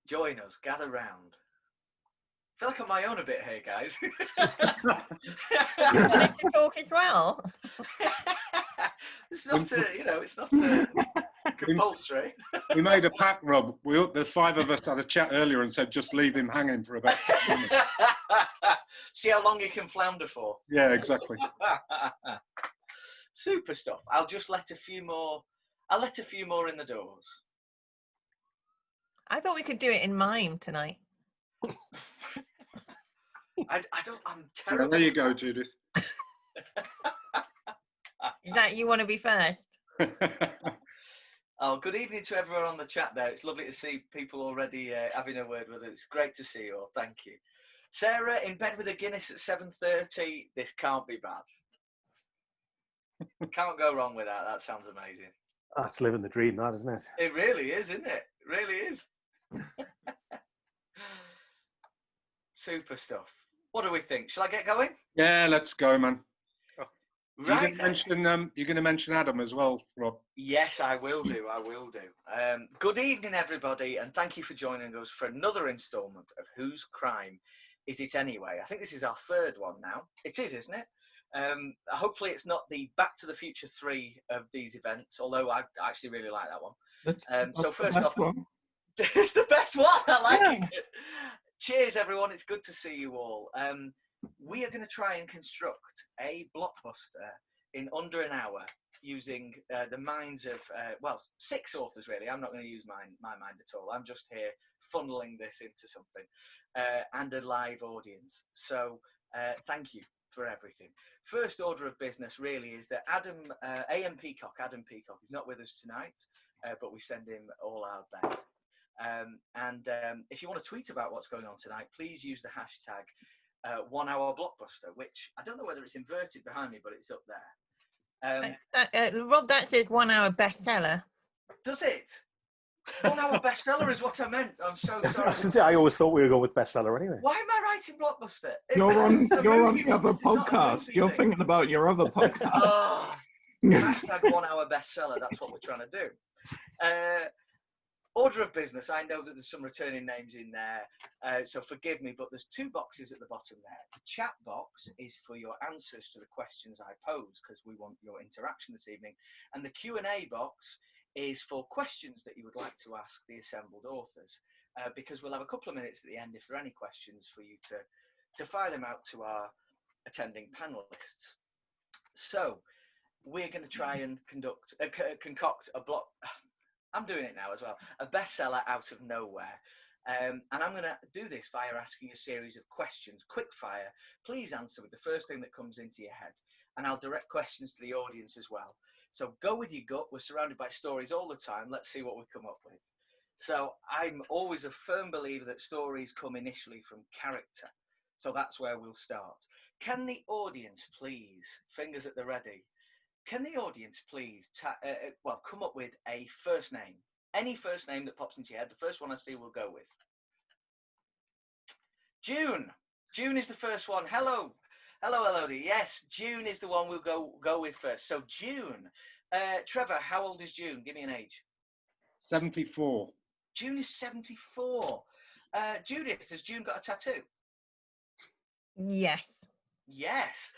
Join us, gather round. I feel like I'm on my own a bit here, guys. You wanted to talk as well. It's not, it's not compulsory. We made a pact, Rob. The five of us had a chat earlier and said just leave him hanging for about 10 minutes. See how long he can flounder for. Yeah, exactly. Super stuff. I'll just let a few more. I'll let a few more in the doors. I thought we could do it in mime tonight. I don't. I'm terrible. There you go, Judith. Is that you want to be first? Oh, good evening to everyone on the chat there. It's lovely to see people already having a word with us. It's great to see you all. Thank you. Sarah, in bed with a Guinness at 7:30. This can't be bad. Can't go wrong with that. That sounds amazing. That's living the dream, that, isn't it? It really is, isn't it? It really is. Super stuff. What do we think? Shall I get going? Yeah, let's go, man. Right. You're going to mention Adam as well, Rob. Yes, I will do. I will do. Good evening, everybody, and thank you for joining us for another instalment of Whose Crime Is It Anyway? I think this is our third one now. It is, isn't it? Hopefully it's not the Back to the Future 3 of these events, although I actually really like that one. So first off, it's the best one. I like it. Cheers, everyone. It's good to see you all. We are going to try and construct a blockbuster in under an hour using the minds of, 6 authors, really. I'm not going to use my mind at all. I'm just here funneling this into something and a live audience. So thank you for everything. First order of business really is that Adam Peacock is not with us tonight, but we send him all our best. If you want to tweet about what's going on tonight, please use the hashtag 1 hour blockbuster, which I don't know whether it's inverted behind me, but it's up there. Rob, that says 1 hour bestseller. Does it? 1 hour bestseller is what I meant. I'm so sorry. I was going to say, I always thought we were going with bestseller anyway. Why am I writing blockbuster? You're on the other podcast. You're thinking about your other podcast. Hashtag 1 hour bestseller. That's what we're trying to do. Order of business. I know that there's some returning names in there, so forgive me, but there's 2 boxes at the bottom there. The chat box is for your answers to the questions I pose, because we want your interaction this evening. And the Q&A box is for questions that you would like to ask the assembled authors, because we'll have a couple of minutes at the end if there are any questions for you to fire them out to our attending panelists. So we're going to try and concoct a block. I'm doing it now as well. A bestseller out of nowhere. And I'm going to do this via asking a series of questions, quick fire. Please answer with the first thing that comes into your head. And I'll direct questions to the audience as well. So go with your gut. We're surrounded by stories all the time. Let's see what we come up with. So I'm always a firm believer that stories come initially from character. So that's where we'll start. Can the audience please, fingers at the ready, can the audience please come up with a first name? Any first name that pops into your head. The first one I see we'll go with. June. June is the first one. Hello. Hello, Elodie. Yes, June is the one we'll go with first. So June. Trevor, how old is June? Give me an age. 74. June is 74. Judith, has June got a tattoo? Yes. Yes.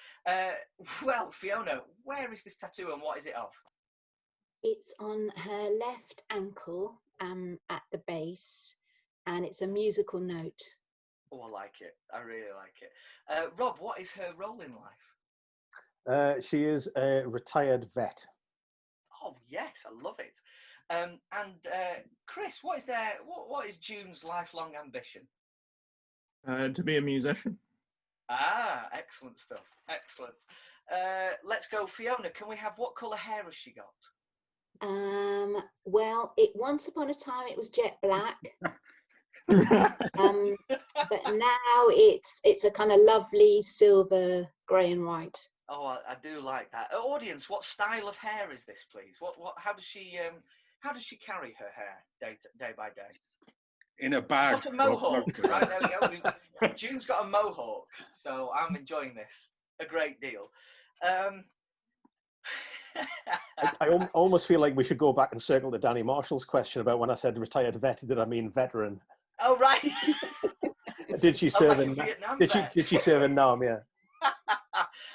Well, Fiona, where is this tattoo and what is it of? It's on her left ankle at the base, and it's a musical note. Oh, I like it. I really like it. Rob, what is her role in life? She is a retired vet. Oh, yes, I love it. And Chris, what is June's lifelong ambition? To be a musician. Ah, excellent stuff. Excellent. Let's go, Fiona. Can we have, what colour hair has she got? Well, once upon a time it was jet black. But now it's a kind of lovely silver, grey and white. Oh, I do like that. Audience, what style of hair is this, please? How does she carry her hair day by day? In a bag. She's got a mohawk, right? There we go. June's got a mohawk, so I'm enjoying this a great deal. I almost feel like we should go back and circle to Danny Marshall's question about when I said retired vet, did I mean veteran? Oh, right. Did she Oh, serve like in? a Vietnam Did vet. she serve in Nam? Yeah.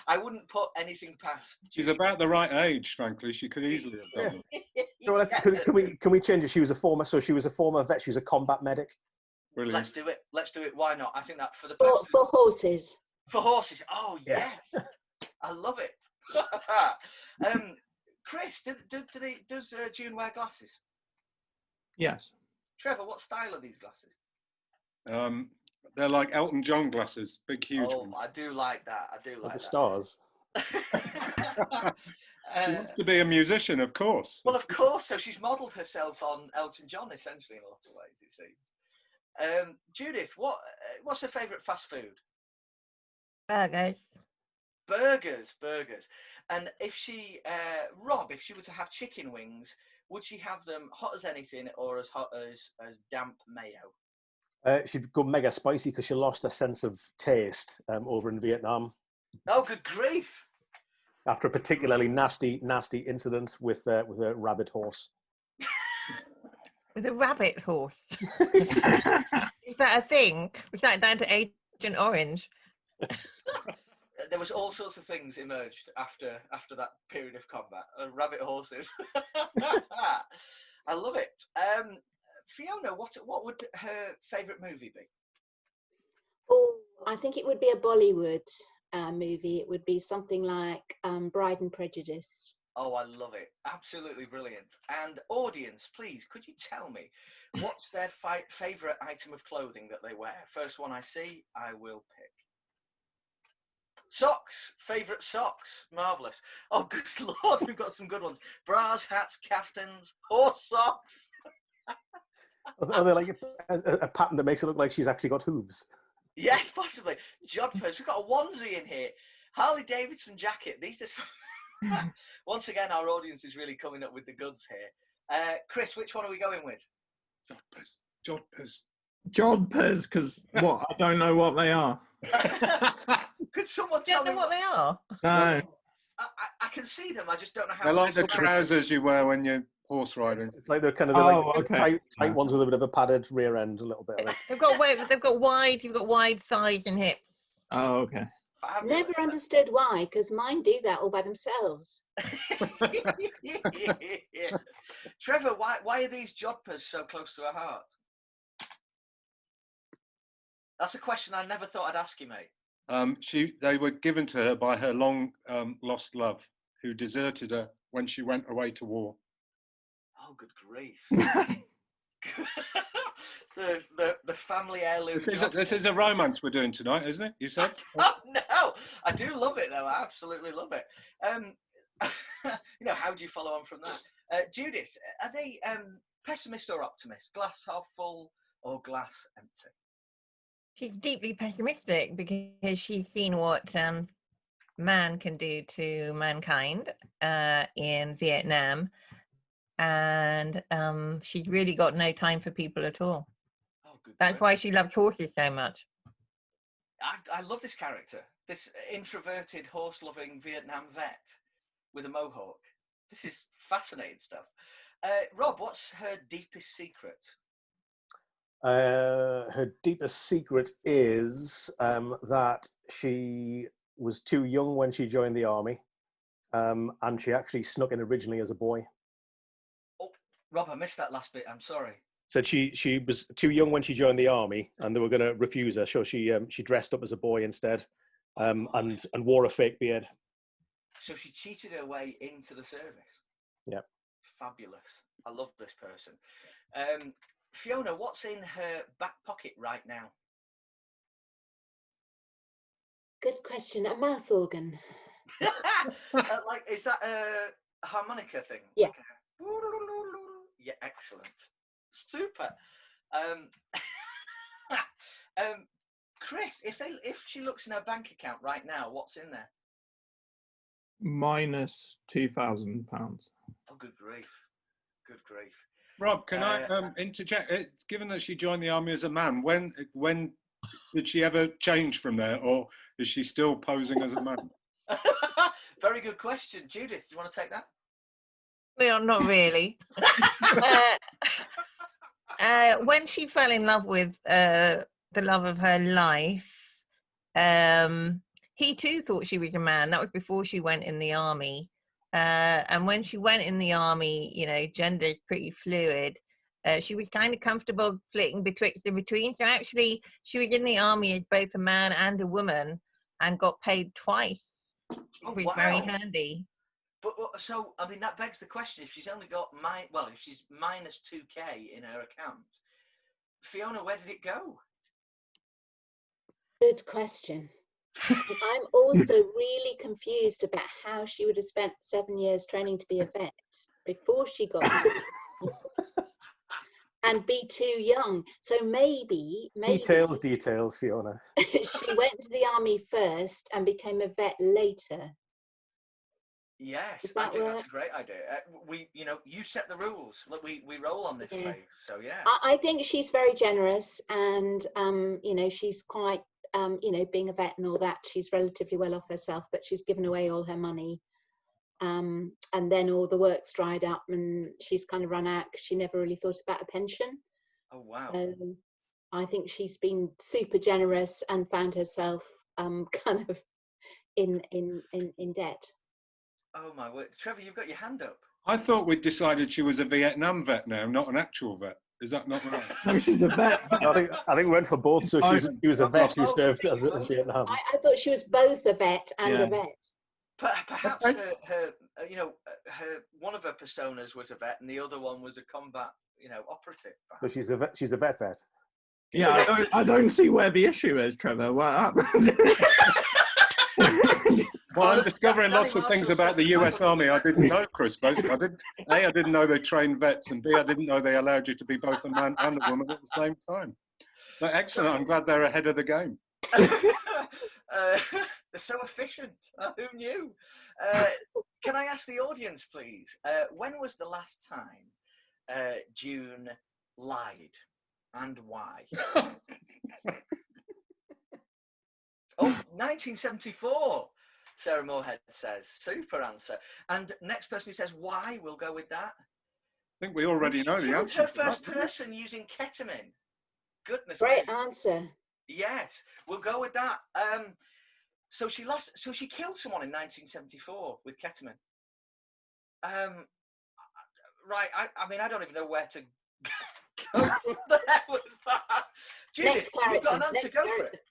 I wouldn't put anything past. She's about the right age, frankly. She could easily have done it. So let's, can we change it? She was a former. So she was a former vet. She was a combat medic. Brilliant. Let's do it. Let's do it. Why not? I think that for the For, best. for horses. For horses. Oh, Yeah. yes. I love it. Chris, does June wear glasses? Yes. Trevor, what style are these glasses? They're like Elton John glasses, big, huge Oh, ones. I do like that. I do Like like the stars. that. She wants to be a musician, of course. Well, of course. So she's modelled herself on Elton John, essentially, in a lot of ways, it seems. Judith, what's her favourite fast food? Burgers. Burgers. And if she, Rob, if she were to have chicken wings, would she have them hot as anything or as hot as damp mayo? She'd go mega spicy because she lost her sense of taste over in Vietnam Oh, good grief! after a particularly nasty incident with a rabbit horse. With a rabbit horse. Is that a thing? Was that down to Agent Orange? There was all sorts of things emerged after that period of combat. Rabbit horses. I love it. Fiona, what would her favourite movie be? Oh, I think it would be a Bollywood movie. It would be something like Bride and Prejudice. Oh, I love it. Absolutely brilliant. And audience, please, could you tell me what's their favourite item of clothing that they wear? First one I see, I will pick. Socks. Favourite socks. Marvellous. Oh, good Lord, we've got some good ones. Bras, hats, caftans, horse socks. Are they like a pattern that makes it look like she's actually got hooves? Yes, possibly. Jodhpurs. We've got a onesie in here. Harley Davidson jacket. These are some... Once again, our audience is really coming up with the goods here. Chris, which one are we going with? Jodhpurs. Jodhpurs, because what? I don't know what they are. Could someone Do you tell know me what they are? No. I can see them. I just don't know how. They're to like the describe them. trousers you wear when you're horse riding. It's like they're kind of okay. tight ones with a bit of a padded rear end, a little bit. I think. They've got wide thighs and hips. Oh, okay. Fabulous. Never understood why, because mine do that all by themselves. Trevor, why are these jodhpurs so close to her heart? That's a question I never thought I'd ask you, mate. They were given to her by her long lost love, who deserted her when she went away to war. Oh, good grief! the family heirloom. This is a romance we're doing tonight, isn't it? You said. Oh no, I do love it though. I absolutely love it. How do you follow on from that? Judith, are they pessimist or optimist? Glass half full or glass empty? She's deeply pessimistic because she's seen what man can do to mankind in Vietnam, and she's really got no time for people at all. Oh, good. That's why she loves horses so much. I love this character, this introverted, horse-loving Vietnam vet with a mohawk. This is fascinating stuff. Rob, what's her deepest secret? Her deepest secret is that she was too young when she joined the army, and she actually snuck in originally as a boy. Oh, Rob, I missed that last bit. I'm sorry. Said she was too young when she joined the army, and they were going to refuse her. So she dressed up as a boy instead, and wore a fake beard. So she cheated her way into the service. Yeah. Fabulous. I love this person. Fiona, what's in her back pocket right now? Good question. A mouth organ. Is that a harmonica thing? Yeah. Yeah, excellent. Super. Chris, if she looks in her bank account right now, what's in there? Minus £2,000. Oh, good grief. Good grief. Rob, can I interject? Given that she joined the army as a man, when did she ever change from there, or is she still posing as a man? Very good question. Judith, do you want to take that? Well, not really. when she fell in love with the love of her life, he too thought she was a man. That was before she went in the army. And when she went in the army, you know, gender is pretty fluid. She was kind of comfortable flitting betwixt and between. So actually, she was in the army as both a man and a woman, and got paid twice, which was very handy. But so, I mean, that begs the question: if she's only got if she's minus 2K in her account, Fiona, where did it go? Good question. I'm also really confused about how she would have spent 7 years training to be a vet before she got and be too young. So maybe details, Fiona. She went to the army first and became a vet later. Yes, I think that's a great idea. You set the rules. Look, we roll on this phase, so yeah. I think she's very generous, and she's quite being a vet and all that. She's relatively well off herself, but she's given away all her money. And then all the work's dried up, and she's kind of run out because she never really thought about a pension. Oh wow! So I think she's been super generous and found herself kind of in debt. Oh my word, Trevor, you've got your hand up. I thought we'd decided she was a Vietnam vet now, not an actual vet. Is that not right? No, she's a vet. I think we went for both. So she was a vet who served as in Vietnam. I thought she was both a vet and a vet. Perhaps her one of her personas was a vet, and the other one was a combat, operative. Perhaps. So she's a vet. Yeah, I don't see where the issue is, Trevor. What happens? Well, I'm discovering lots of things about the US Army I didn't know, Chris. I didn't know they trained vets, and B, I didn't know they allowed you to be both a man and a woman at the same time. But excellent. I'm glad they're ahead of the game. They're so efficient. Who knew? Can I ask the audience, please? When was the last time June lied, and why? 1974. Sarah Moorhead says. Super answer. And next person who says why, we'll go with that. I think we already know the answer. Her first person using ketamine. Goodness me. Great answer. Yes, we'll go with that. So she killed someone in 1974 with ketamine. Right. I mean, I don't even know where to go from there with that. Judith, you've got an answer. Go for it.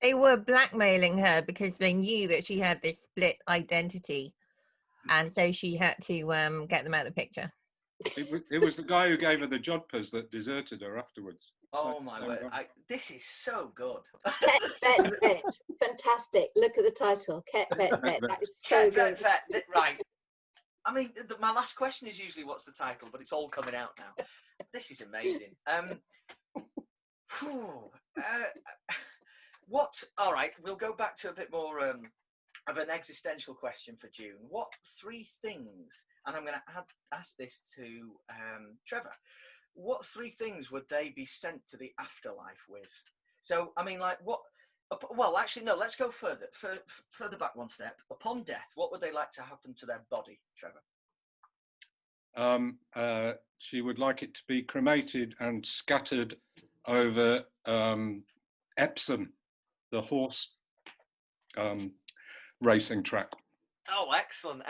They were blackmailing her because they knew that she had this split identity, and so she had to get them out of the picture. It was the guy who gave her the jodhpurs that deserted her afterwards. Oh my word! This is so good. Ket Vet. Fantastic. Look at the title. Ket Vet Vet. That is so good. Vet. Right. I mean, my last question is usually what's the title, but it's all coming out now. This is amazing. All right, we'll go back to a bit more of an existential question for June. What 3 things, and I'm going to ask this to Trevor, what 3 things would they be sent to the afterlife with? So, I mean, like what, well, actually, no, let's go further back one step. Upon death, what would they like to happen to their body, Trevor? She would like it to be cremated and scattered over Epsom, the horse racing track. Oh, excellent.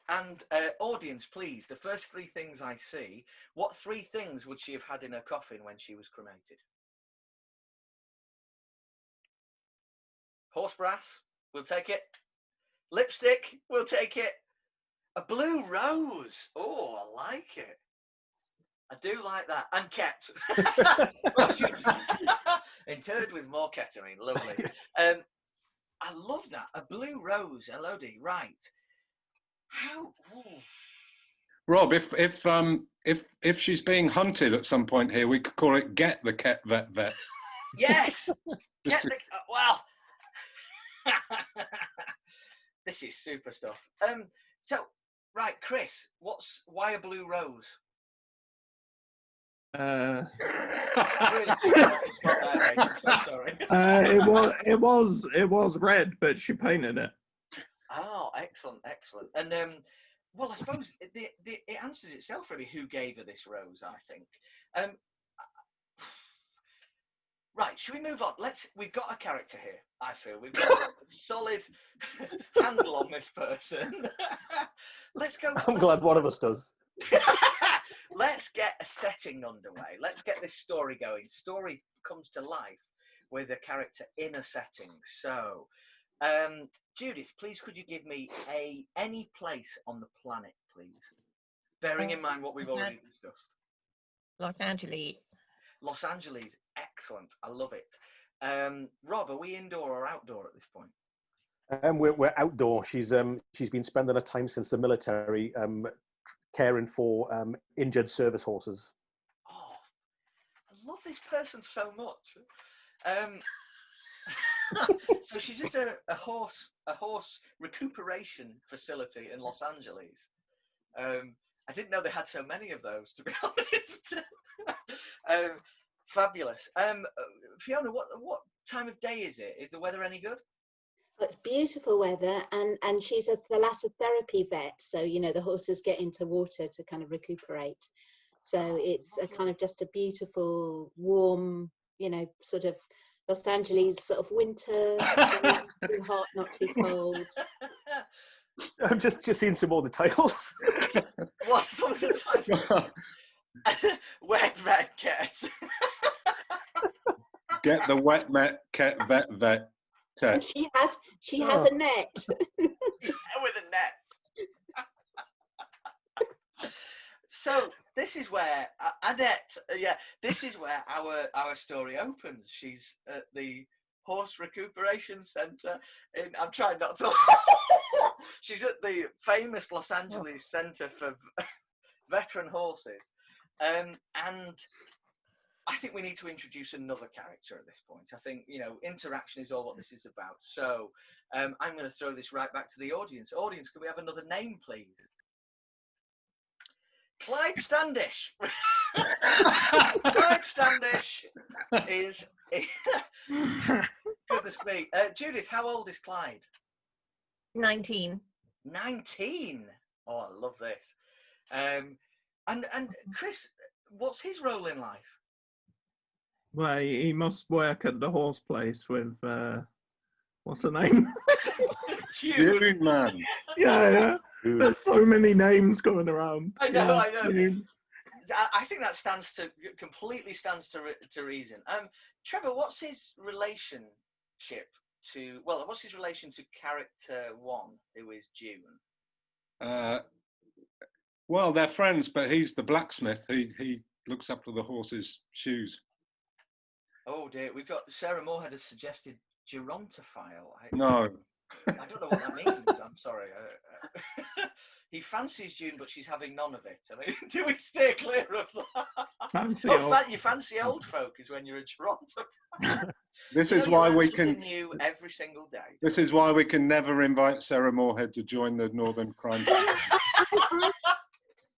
And audience, please, the first 3 things I see, what 3 things would she have had in her coffin when she was cremated? Horse brass, we'll take it. Lipstick, we'll take it. A blue rose. Oh, I like it. I do like that. And ket. Interred with more ketamine. Lovely. I love that. A blue rose. Elodie. Right. How? Ooh. Rob, if she's being hunted at some point here, we could call it Get the Ket Vet Vet. Yes. Well. This is super stuff. So, right, Chris. Why a blue rose? Really took me off the spot there, mate. I'm so sorry. It was red, but she painted it. Oh, excellent. And well, I suppose it answers itself really. Who gave her this rose? I think. Right, should we move on? We've got a character here, I feel. We've got a solid handle on this person. Let's go. I'm glad one of us does. Let's get a setting underway. Let's get this story going. Story comes to life with a character in a setting. So, Judith, please could you give me any place on the planet, please? Bearing in mind what we've already discussed. Los Angeles. Los Angeles, excellent. I love it. Rob, are we indoor or outdoor at this point? We're outdoor. She's been spending her time since the military caring for injured service horses. Oh, I love this person so much. So she's at a horse recuperation facility in Los Angeles. I didn't know they had so many of those, to be honest. Fabulous. Fiona, what time of day is it? Is the weather any good? Oh, it's beautiful weather, and she's a thalassotherapy vet, so the horses get into water to kind of recuperate. So it's a kind of just a beautiful, warm, sort of Los Angeles sort of winter, not too hot, not too cold. I'm just seeing some more of the titles. What's some of the titles? Wet vet cat. Get the wet cat vet. And she has a net. With a net. So this is where Annette. This is where our story opens. She's at the Horse Recuperation Centre. I'm trying not to. She's at the famous Los Angeles Centre for Veteran Horses, and I think we need to introduce another character at this point. I think, interaction is all what this is about. So I'm going to throw this right back to the audience. Audience, can we have another name, please? Clyde Standish. Clyde Standish is... Goodness me. Judith, how old is Clyde? 19. 19? Oh, I love this. And Chris, what's his role in life? Well, he must work at the horse place with, what's her name? June, man. Yeah. There's so many names going around. I know. June. I think that completely stands to reason. Trevor, what's his relationship what's his relation to character one, who is June? Well, they're friends, but he's the blacksmith. He looks after the horse's shoes. Oh dear, we've got Sarah Moorhead has suggested gerontophile. No. I don't know what that means. I'm sorry. He fancies June, but she's having none of it. I mean, do we stay clear of that? You fancy old folk is when you're a gerontophile. This is why we something can new every single day. This is why we can never invite Sarah Moorhead to join the Northern Crime Syndicate.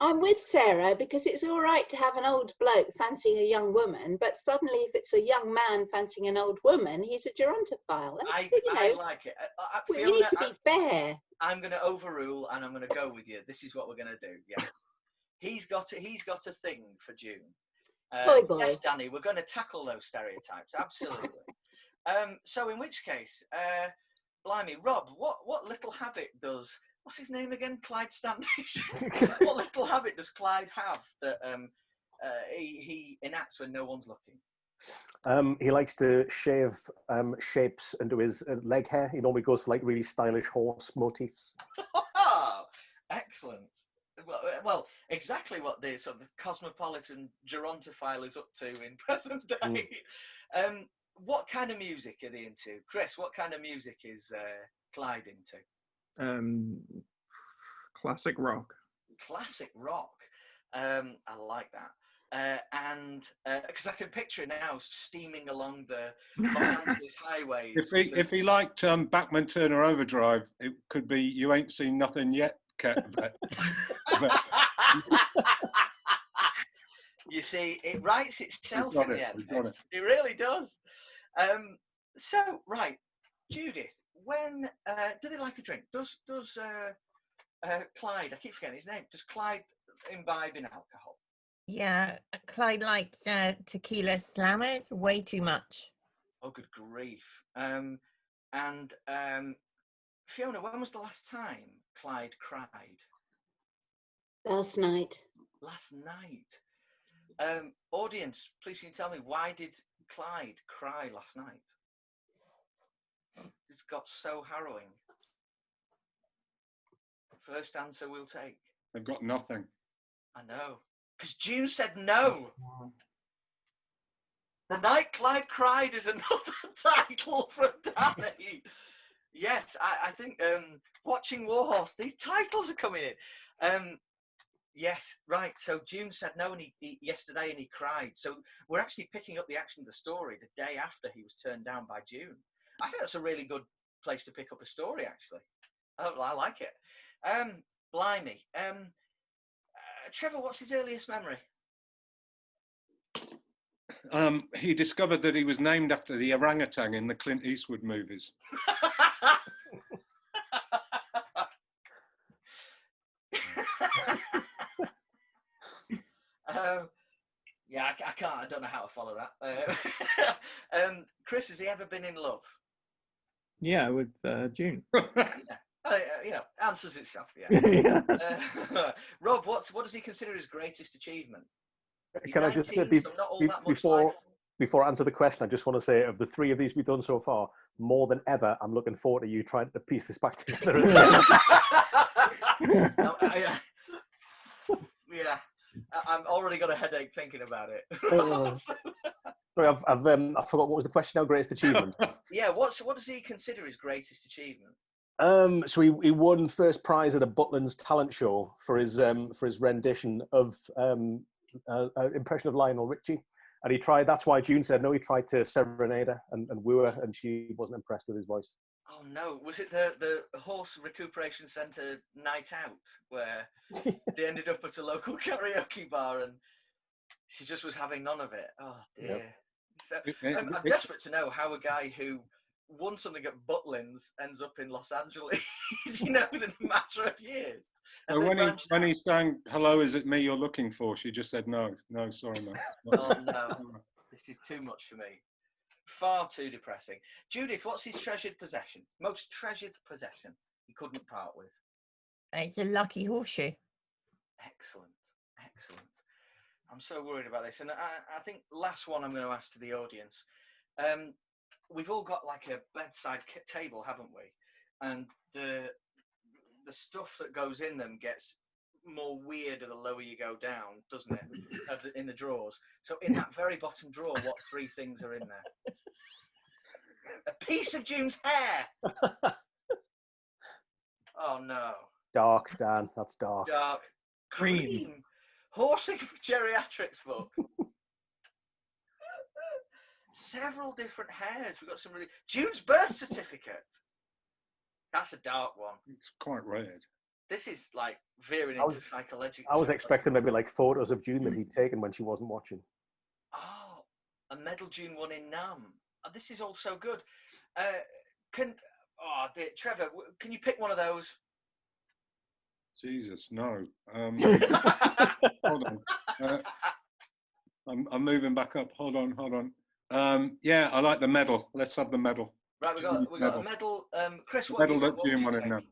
I'm with Sarah, because it's all right to have an old bloke fancying a young woman, but suddenly if it's a young man fancying an old woman, he's a gerontophile. I like it. We need to be fair. I'm going to overrule, and I'm going to go with you. This is what we're going to do. Yeah, he's got a thing for June. Boy. Yes, Danny, we're going to tackle those stereotypes. Absolutely. So in which case, blimey, Rob, what little habit does... What's his name again? Clyde Standish. What little habit does Clyde have that he enacts when no one's looking? He likes to shave shapes into his leg hair. He normally goes for like really stylish horse motifs. Excellent. Well, exactly what the sort of cosmopolitan gerontophile is up to in present day. What kind of music are they into? Chris, what kind of music is Clyde into? Classic rock. Classic rock. I like that. And because I can picture it now steaming along the Los Angeles highways. If he liked Bachman Turner Overdrive, it could be "You Ain't Seen Nothing Yet, Cat." You see, it writes itself in the end. It really does. So, right, Judith, when do they like a drink? Does Clyde? I keep forgetting his name. Does Clyde imbibe in alcohol? Yeah, Clyde liked tequila slammers way too much. Oh, good grief. And Fiona, when was the last time Clyde cried? Last night. Last night. Audience, please can you tell me, why did Clyde cry last night? This got so harrowing. First answer we'll take. They've got nothing. I know. Because June said no. The Night Clyde Cried is another title from Danny. Yes, I think watching Warhorse, these titles are coming in. Yes, right. So June said no yesterday and he cried. So we're actually picking up the action of the story the day after he was turned down by June. I think that's a really good place to pick up a story, actually. I like it. Blimey. Trevor, what's his earliest memory? He discovered that he was named after the orangutan in the Clint Eastwood movies. Yeah, I can't. I don't know how to follow that. Chris, has he ever been in love? Yeah, with June. Yeah. Answers itself. Yeah. Yeah. Rob, what does he consider his greatest achievement? He's Can I just say, 19, so not all that much life. before I answer the question, I just want to say, of the three of these we've done so far, more than ever, I'm looking forward to you trying to piece this back together. Yeah, I'm already got a headache thinking about it. Sorry, I forgot what was the question now. Greatest achievement. Yeah, what does he consider his greatest achievement? So he won first prize at a Butlins talent show for his rendition of impression of Lionel Richie, and he tried. That's why June said no. He tried to serenade her and woo her, and she wasn't impressed with his voice. Oh no! Was it the horse recuperation centre night out where they ended up at a local karaoke bar and she just was having none of it? Oh dear! Yep. So I'm desperate to know how a guy who won something at Butlins ends up in Los Angeles, within a matter of years. So when he sang "Hello, is it me you're looking for?" she just said no, sorry, mate. Oh no, this is too much for me. Far too depressing. Judith, what's his treasured possession? Most treasured possession he couldn't part with? It's a lucky horseshoe. Excellent. I'm so worried about this. And I think last one I'm going to ask to the audience. We've all got like a bedside table, haven't we? And the stuff that goes in them gets more weird the lower you go down, doesn't it? In the drawers. So in that very bottom drawer, what three things are in there? A piece of June's hair. Oh no. Dark, Dan. That's dark. Dark. Cream. Horsing for Geriatrics book. Several different hairs. We've got some really... June's birth certificate. That's a dark one. It's quite weird. This is like veering into psychological. I was expecting maybe like photos of June that he'd taken when she wasn't watching. Oh, a medal June won in Nam. Oh, this is all so good. Trevor, can you pick one of those? Jesus, no. Hold on. I'm moving back up. Hold on. Yeah, I like the medal. Let's have the medal. Right, we got a medal. Chris, what medal have that June won in Nam.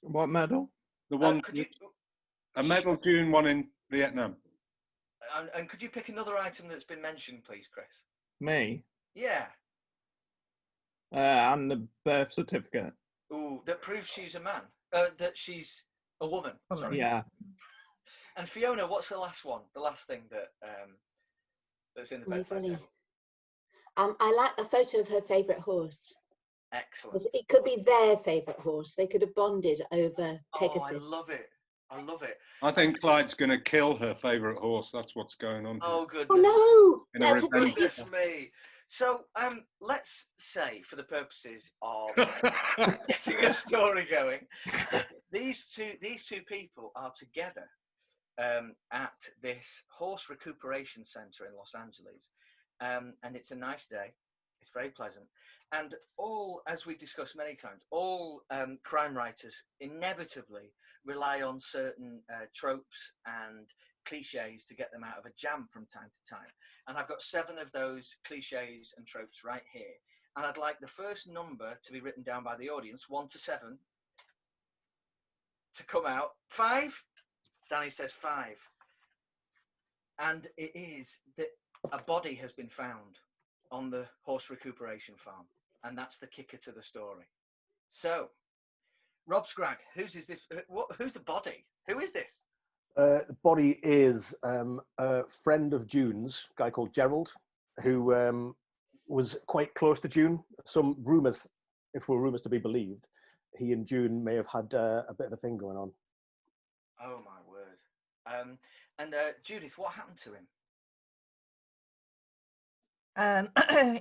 What medal? The one. A medal June won in Vietnam. And could you pick another item that's been mentioned, please, Chris? Me? Yeah. And the birth certificate. Ooh, that proves she's a man. That she's a woman. Sorry. Yeah. And Fiona, what's the last one? The last thing that that's in the bedside table? I like a photo of her favourite horse. Excellent. It could be their favourite horse. They could have bonded over Pegasus. Oh, I love it. I think Clyde's going to kill her favourite horse. That's what's going on. Oh, goodness. Oh, no. That's goodness me. So, let's say, for the purposes of getting a story going, these two people are together at this horse recuperation centre in Los Angeles, and it's a nice day. It's very pleasant. And all, as we've discussed many times, all crime writers inevitably rely on certain tropes and cliches to get them out of a jam from time to time. And I've got 7 of those cliches and tropes right here. And I'd like the first number to be written down by the audience, 1 to 7, to come out. 5. Danny says 5. And it is that a body has been found on the horse recuperation farm. And that's the kicker to the story. So, Rob Scragg, who's the body? Who is this? The body is a friend of June's, a guy called Gerald, who was quite close to June. Some rumours, if we're rumours to be believed, he and June may have had a bit of a thing going on. Oh my word! And Judith, what happened to him?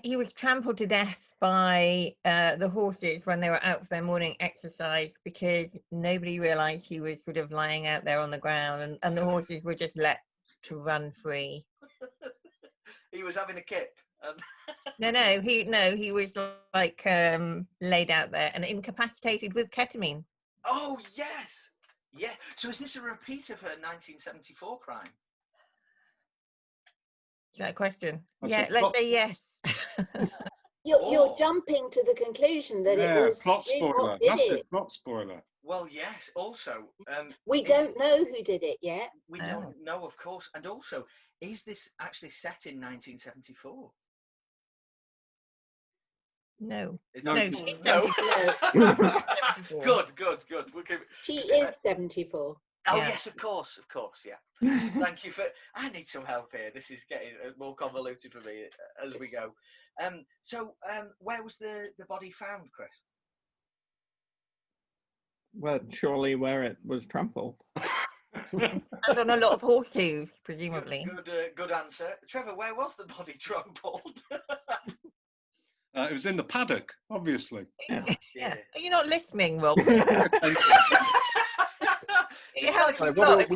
He was trampled to death by the horses when they were out for their morning exercise, because nobody realised he was sort of lying out there on the ground, and the horses were just let to run free. He was having a kip. No, he was like laid out there and incapacitated with ketamine. Oh yes, yeah. So is this a repeat of her 1974 crime? Is that a question? That's Yeah, a let's plot- say yes. You're jumping to the conclusion that it was plot June spoiler. what did That's it. a plot spoiler. Well, yes. Also, We don't know who did it yet. We don't know, of course. And also, is this actually set in 1974? No. No, she's no. 74. Good. We'll keep it. She is 74. Oh Yeah. yes, of course, yeah. Thank you for. I need some help here. This is getting more convoluted for me as we go. So, where was the body found, Chris? Well, surely where it was trampled. And on a lot of horse hooves, presumably. Good answer, Trevor. Where was the body trampled? It was in the paddock, obviously. Yeah. Are you not listening, Rob? We'll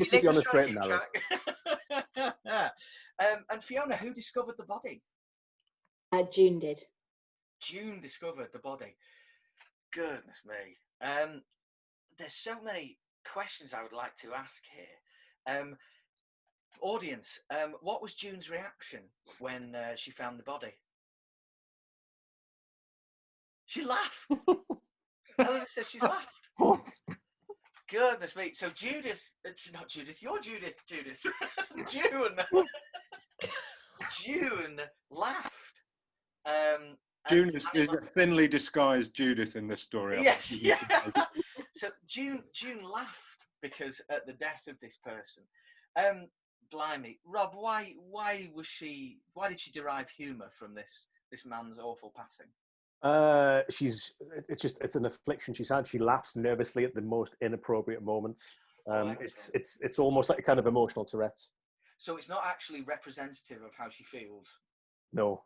keep you on the straight and narrow. And Fiona, who discovered the body? June did. June discovered the body. Goodness me. There's so many questions I would like to ask here. Audience, what was June's reaction when she found the body? She laughed. Eleanor says she's laughed. Goodness me. So Judith, not Judith, you're Judith. June laughed. June is a thinly disguised Judith in this story. Yes, yeah. So June laughed because at the death of this person. Blimey, Rob, why did she derive humour from this man's awful passing? It's an affliction she's had. She laughs nervously at the most inappropriate moments. It's almost like a kind of emotional Tourette's. So it's not actually representative of how she feels. No.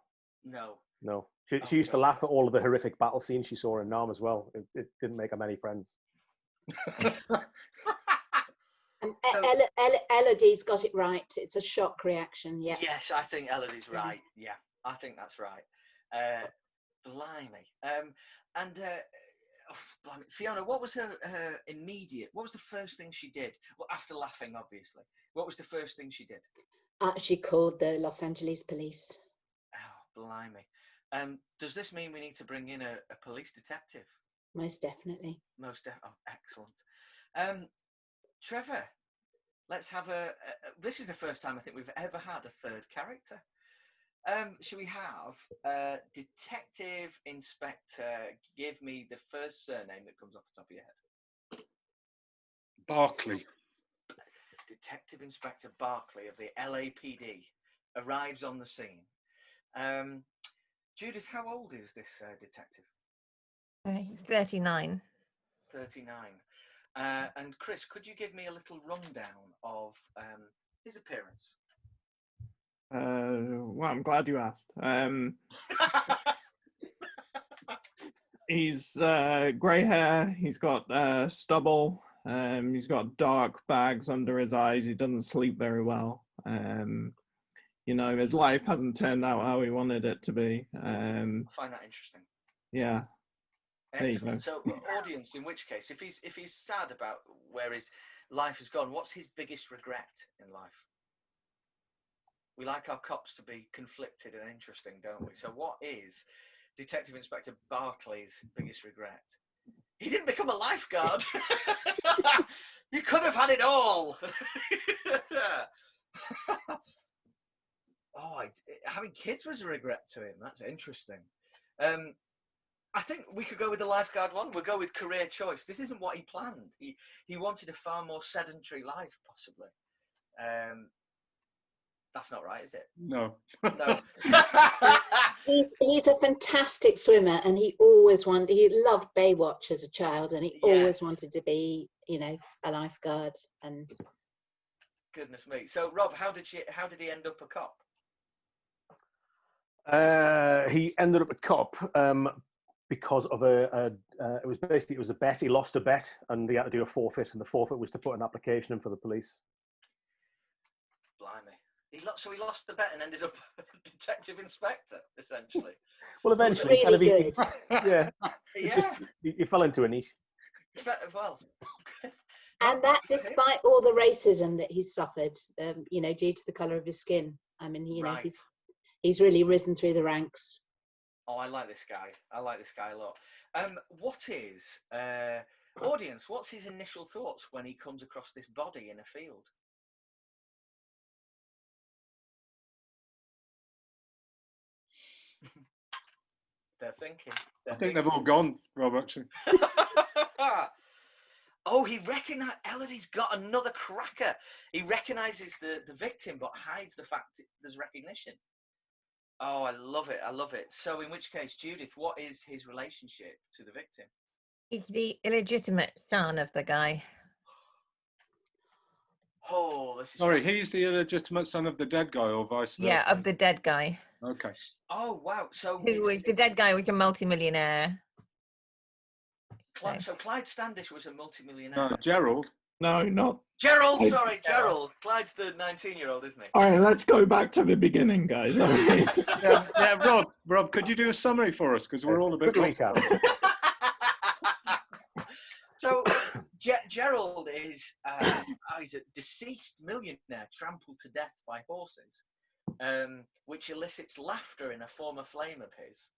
She used to laugh at all of the horrific battle scenes she saw in Nam as well. It didn't make her many friends. Elodie's got it right. It's a shock reaction. Yeah. Yes, I think Elodie's right. Yeah, I think that's right. Blimey. Blimey. Fiona, what was her immediate? What was the first thing she did? Well, after laughing, obviously. What was the first thing she did? She called the Los Angeles police. Oh, blimey. Does this mean we need to bring in a police detective? Most definitely. Oh, excellent. Trevor, let's have this is the first time I think we've ever had a third character. Should we have Detective Inspector? Give me the first surname that comes off the top of your head. Barclay. Detective Inspector Barclay of the LAPD arrives on the scene. Judith, how old is this detective? He's 39. 39. And Chris, could you give me a little rundown of his appearance? Well, I'm glad you asked. He's grey hair. He's got stubble. He's got dark bags under his eyes. He doesn't sleep very well. His life hasn't turned out how he wanted it to be. I find that interesting. Yeah. Excellent. So, audience, in which case, if he's sad about where his life has gone, what's his biggest regret in life? We like our cops to be conflicted and interesting, don't we? So what is Detective Inspector Barclay's biggest regret? He didn't become a lifeguard. You could have had it all. Having kids was a regret to him. That's interesting. I think we could go with the lifeguard one. We'll go with career choice. This isn't what he planned. He wanted a far more sedentary life, possibly. That's not right, is it? No. No. He's a fantastic swimmer, and he loved Baywatch as a child, and he always wanted to be, you know, a lifeguard. And goodness me. So Rob, how did he end up a cop? He ended up a cop because of it was a bet. He lost a bet, and he had to do a forfeit, and the forfeit was to put an application in for the police. Blimey. So he lost the bet and ended up a detective inspector, essentially. It's Well, eventually, really good. Yeah. Yeah. He fell into a niche. Well. And that, despite all the racism that he's suffered, you know, due to the colour of his skin. I mean, you know, he's really risen through the ranks. Oh, I like this guy. I like this guy a lot. Audience, what's his initial thoughts when he comes across this body in a field? They're thinking. I think they've all gone, Rob, actually. Oh, he recognised, Elodie's got another cracker. He recognises the victim, but hides the fact there's recognition. Oh, I love it. I love it. So in which case, Judith, what is his relationship to the victim? He's the illegitimate son of the guy. Oh, this is... Sorry, he's the illegitimate son of the dead guy, or vice versa? Yeah, of the dead guy. Okay. Oh, wow. So the dead guy was a multimillionaire. So Clyde Standish was a multimillionaire. No, Gerald. No, not Gerald. Sorry, Gerald. Clyde's the 19-year-old, isn't he? All right, let's go back to the beginning, guys. Yeah, Rob, could you do a summary for us? Because we're all a bit recap. So Gerald is he's a deceased millionaire trampled to death by horses, which elicits laughter in a former flame of his.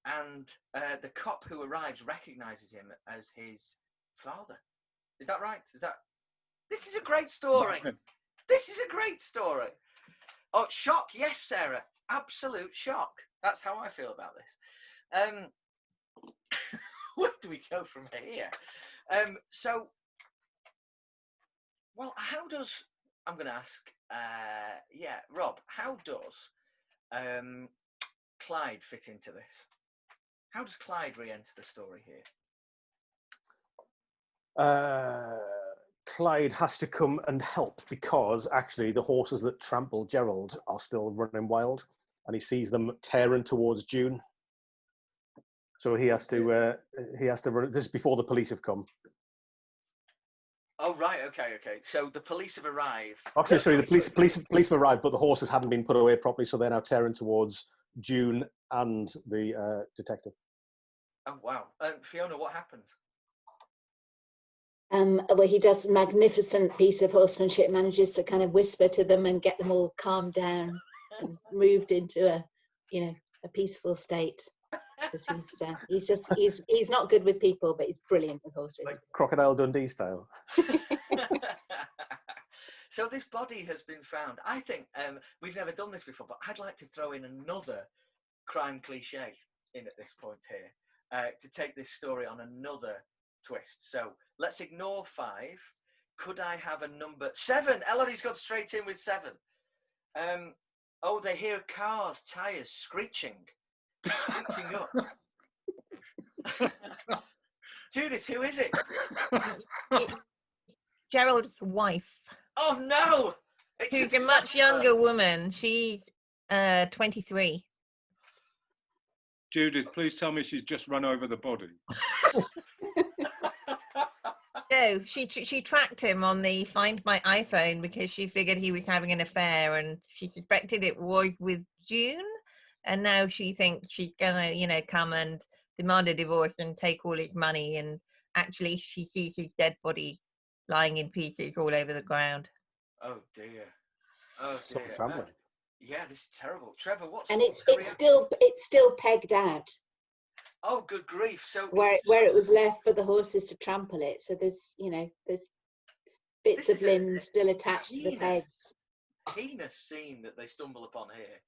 And the cop who arrives recognises him as his father. Is that right? This is a great story. This is a great story. Oh, shock. Yes, Sarah. Absolute shock. That's how I feel about this. Where do we go from here? How does... I'm going to ask... Rob, how does Clyde fit into this? How does Clyde re-enter the story here? Clyde has to come and help because actually the horses that trample Gerald are still running wild, and he sees them tearing towards June. So he has to run. This is before the police have come. Oh right, okay. So the police have arrived. Okay, sorry, the police have arrived, but the horses hadn't been put away properly, so they're now tearing towards June and the detective. Oh wow, Fiona, what happens? Well, he does a magnificent piece of horsemanship, manages to kind of whisper to them and get them all calmed down and moved into a peaceful state. Because he's not good with people, but he's brilliant with horses. Like Crocodile Dundee style. So this body has been found. I think we've never done this before, but I'd like to throw in another crime cliche in at this point here to take this story on another twist. So let's ignore 5. Could I have a number 7? Elodie's got straight in with 7. They hear cars, tyres screeching up. Judith, who is it? It's Gerald's wife. Oh no! She's a much younger woman. She's 23. Judith, please tell me she's just run over the body. No, she tracked him on the Find My iPhone because she figured he was having an affair, and she suspected it was with June. And now she thinks she's gonna, come and demand a divorce and take all his money. And actually, she sees his dead body lying in pieces all over the ground. Oh dear. Oh So dear. trampling. Yeah, this is terrible. Trevor, what's And what's it's still pegged out Oh, good grief! So where it was left for the horses to trample it. So there's there's bits This of is a limbs still attached to the pegs. heinous scene that they stumble upon here.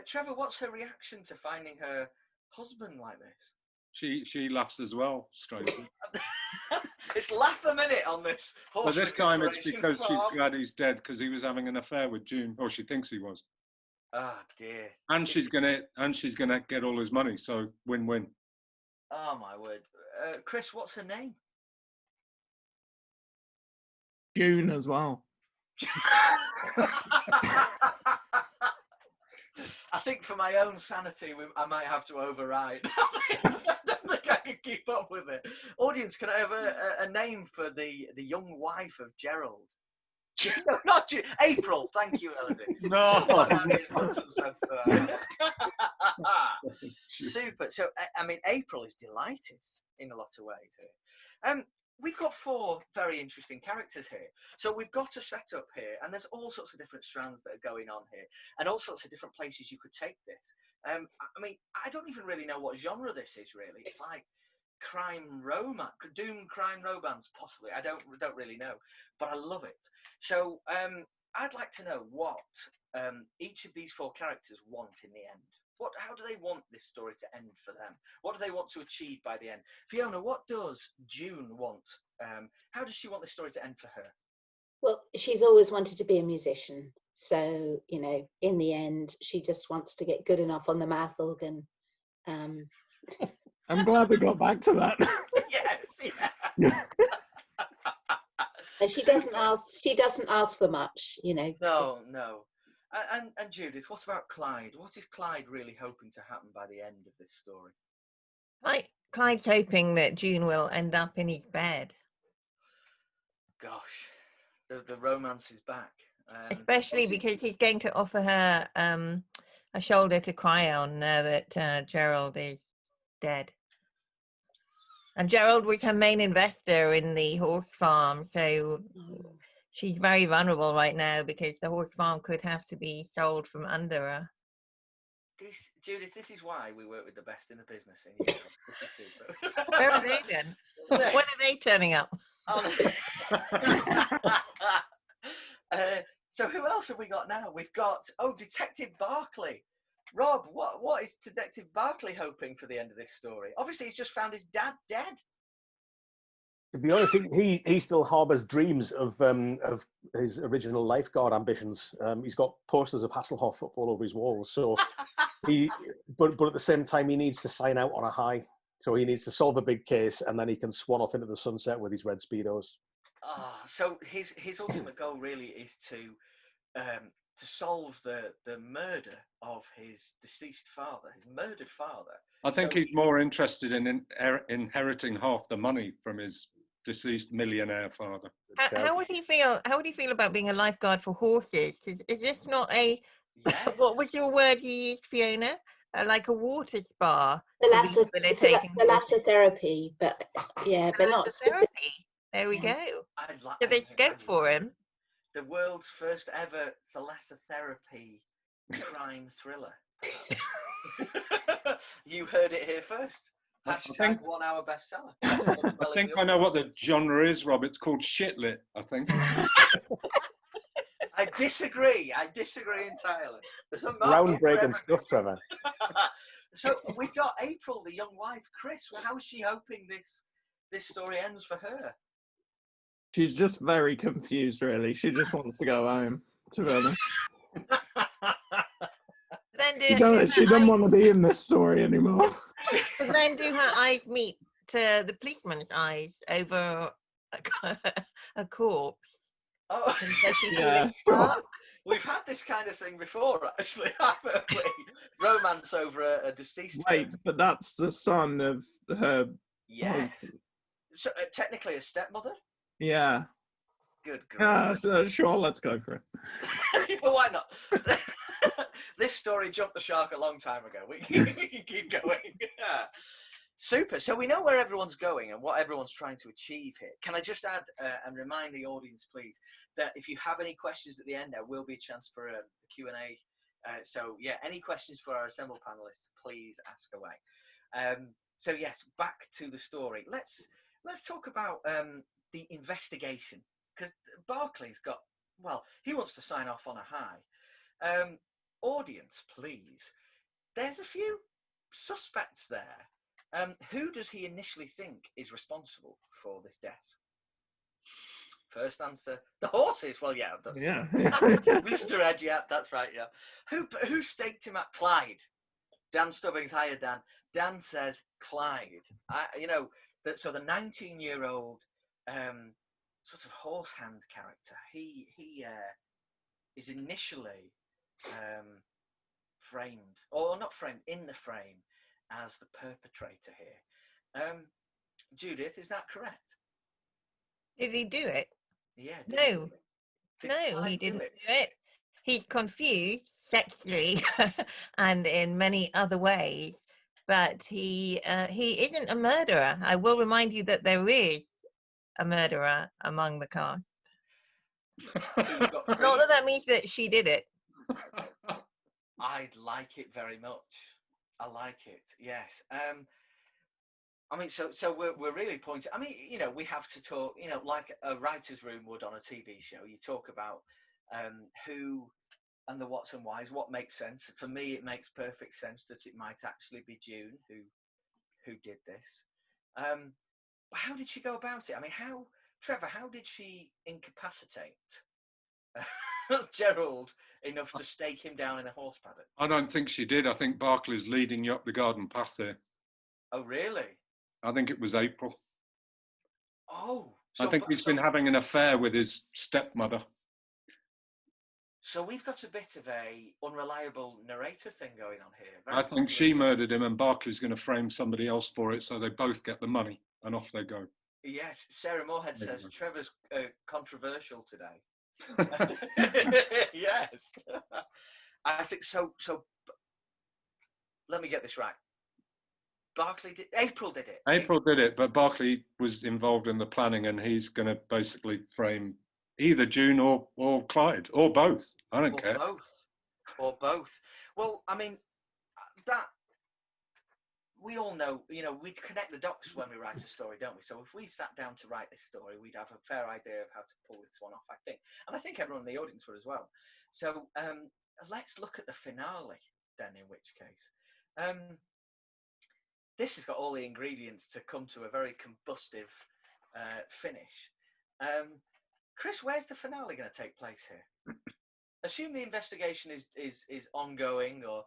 Trevor, what's her reaction to finding her husband like this? She laughs as well, strangely. It's laugh a minute on this horse But this time it's recuperation because she's farm. glad he's dead because he was having an affair with June, or she thinks he was. Oh dear. And she's gonna get all his money, so win-win. Oh my word. Chris, what's her name? June as well. I think for my own sanity, I might have to override. I don't think I can keep up with it. Audience, can I have a name for the young wife of Gerald? No, not June. April. Thank you, Elodie. No. It's got some sense to that. Super. So, I mean, April is delighted in a lot of ways here. We've got 4 very interesting characters here. So we've got a setup here, and there's all sorts of different strands that are going on here, and all sorts of different places you could take this. I mean, I don't even really know what genre this is, really. It's like crime romance, doom crime romance, possibly. I don't really know, but I love it. So I'd like to know what each of these 4 characters want in the end. How do they want this story to end for them? What do they want to achieve by the end? Fiona, what does June want? How does she want this story to end for her? Well, she's always wanted to be a musician. So, in the end, she just wants to get good enough on the mouth organ. I'm glad we got back to that. Yes, yeah. And she doesn't ask for much, No. And Judith, what about Clyde? What is Clyde really hoping to happen by the end of this story? Clyde's hoping that June will end up in his bed. Gosh, the romance is back. Especially because he's going to offer her a shoulder to cry on now that Gerald is dead. And Gerald was her main investor in the horse farm, so she's very vulnerable right now because the horse farm could have to be sold from under her. Judith, this is why we work with the best in the business. This is super. Where are they then? When are they turning up? So who else have we got now? We've got Detective Barclay. Rob, what is Detective Barclay hoping for the end of this story? Obviously, he's just found his dad dead. To be honest, he still harbours dreams of his original lifeguard ambitions. He's got posters of Hasselhoff up all over his walls. So but at the same time, he needs to sign out on a high. So he needs to solve a big case, and then he can swan off into the sunset with his red Speedos. So his ultimate goal really is to solve the murder of his deceased father, his murdered father. I think he's more interested in inheriting half the money from his deceased millionaire father. How would he feel? How would he feel about being a lifeguard for horses? Is this not a? Yes. What was your word you used, Fiona? Like a water spa. The lassotherapy, but not therapy. There we go. So there's scope for him. The world's first ever thalassotherapy crime thriller. You heard it here first. Hashtag 1 hour bestseller. I think I know what the genre is, Rob. It's called shitlit, I think. I disagree entirely. Groundbreaking stuff, Trevor. So we've got April, the young wife. Chris, how is she hoping this story ends for her? She's just very confused, really. She just wants to go home, to be honest. She doesn't want to be in this story anymore. But then do her eyes meet to the policeman's eyes over a corpse? Oh, yeah. We've had this kind of thing before, actually, haven't we? Romance over a deceased Wait, person. but that's the son of her. Yes. So technically a stepmother? Yeah. Good grief. Yeah, sure, let's go for it. Well, why not? This story jumped the shark a long time ago. We can keep going. Super. So we know where everyone's going and what everyone's trying to achieve here. Can I just add and remind the audience, please, that if you have any questions at the end, there will be a chance for a Q&A. So yeah, any questions for our assembled panelists, please ask away. So yes, back to the story. Let's talk about the investigation, because Barclay's got, well, he wants to sign off on a high. Audience, please. There's a few suspects there. Who does he initially think is responsible for this death? First answer, the horses. Well, yeah, that's Yeah. Mr. Ed, yeah, that's right, yeah. Who staked him at Clyde? Dan Stubbings, hiya Dan. Dan says Clyde. So the 19-year-old sort of horse hand character, he is initially framed, or not framed, in the frame as the perpetrator here. Judith, is that correct? Did he do it? Yeah. No. Did No, Clyde he didn't do do it. He's confused sexually and in many other ways, but he isn't a murderer. I will remind you that there is a murderer among the cast. Not that that means that she did it. I'd like it very much. I like it. Yes. I mean, so we're really pointing. I mean, we have to talk. Like a writer's room would on a TV show. You talk about who and the what's and whys. What makes sense for me? It makes perfect sense that it might actually be June who did this. How did she go about it? I mean, Trevor? How did she incapacitate Gerald enough to stake him down in a horse paddock? I don't think she did. I think Barclay's leading you up the garden path there. Oh, really? I think it was April. Oh. I think he's been having an affair with his stepmother. So we've got a bit of a unreliable narrator thing going on here. I think she murdered him and Barclay's going to frame somebody else for it, so they both get the money and off they go. Yes, Sarah Moorhead says Trevor's controversial today. Yes. I think so. Let me get this right. April did it. April did it, but Barclay was involved in the planning, and he's going to basically frame either June or Clyde, or both. I don't care. Or both. Well, I mean, that we all know, we connect the dots when we write a story, don't we? So if we sat down to write this story, we'd have a fair idea of how to pull this one off, I think. And I think everyone in the audience would as well. So let's look at the finale then, in which case. This has got all the ingredients to come to a very combustive finish. Chris, where's the finale going to take place here? Assume the investigation is ongoing, or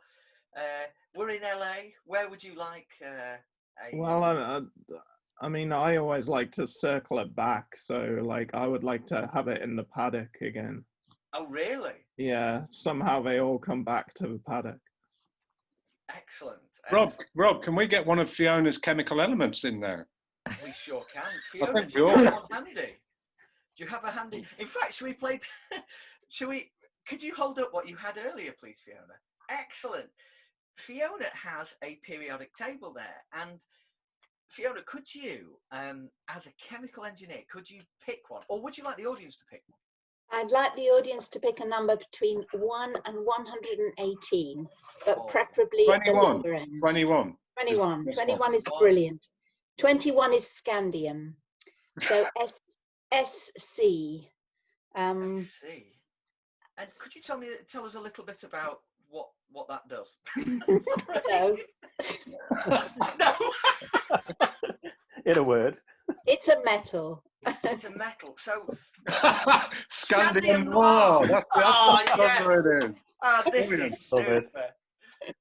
we're in LA. Where would you like? Well, I mean, I always like to circle it back. So, like, I would like to have it in the paddock again. Oh, really? Yeah. Somehow they all come back to the paddock. Excellent. Rob, can we get one of Fiona's chemical elements in there? We sure can. Fiona, do you have one handy? Do you have a handy? In fact, should we play? Could you hold up what you had earlier, please, Fiona? Excellent. Fiona has a periodic table there, and Fiona, could you, as a chemical engineer, could you pick one, or would you like the audience to pick one? I'd like the audience to pick a number between 1 and 118, but preferably at the lower end. 21. 21 is brilliant. 21 is scandium. So SC. SC. And could you tell us a little bit about what that does? No. No. In a word. It's a metal. It's a metal. So Scandium noir. That's yes. what it is. This is super.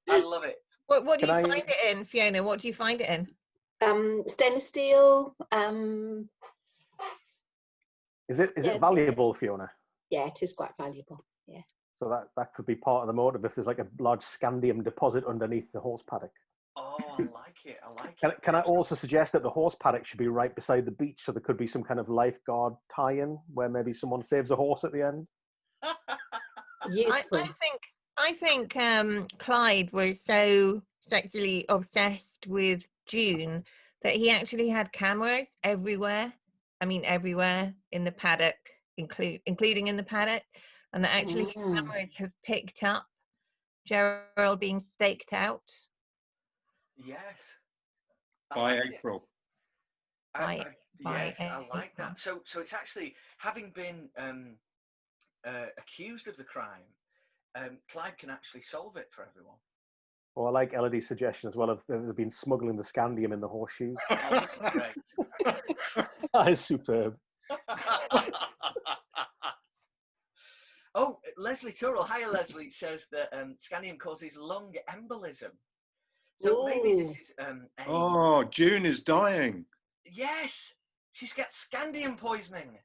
I love it. What do you find it in, Fiona? What do you find it in? Stainless steel. Is it valuable, Fiona? Yeah, it is quite valuable. Yeah. So that could be part of the motive if there's like a large scandium deposit underneath the horse paddock. Oh, I like it. Can I also suggest that the horse paddock should be right beside the beach, so there could be some kind of lifeguard tie-in where maybe someone saves a horse at the end? Useful. I think Clyde was so sexually obsessed with June that he actually had cameras everywhere. I mean, everywhere in the paddock, including in the paddock, and that actually his cameras have picked up Gerald being staked out. Yes. By April. Yes, I like April. that. So it's actually, having been accused of the crime, Clyde can actually solve it for everyone. Well, I like Elodie's suggestion as well of they've been smuggling the scandium in the horseshoes. Oh, this is great. That is superb. Oh, Leslie Turrell, hiya Leslie, says that scandium causes lung embolism. So maybe this is Oh, June is dying. Yes, she's got scandium poisoning,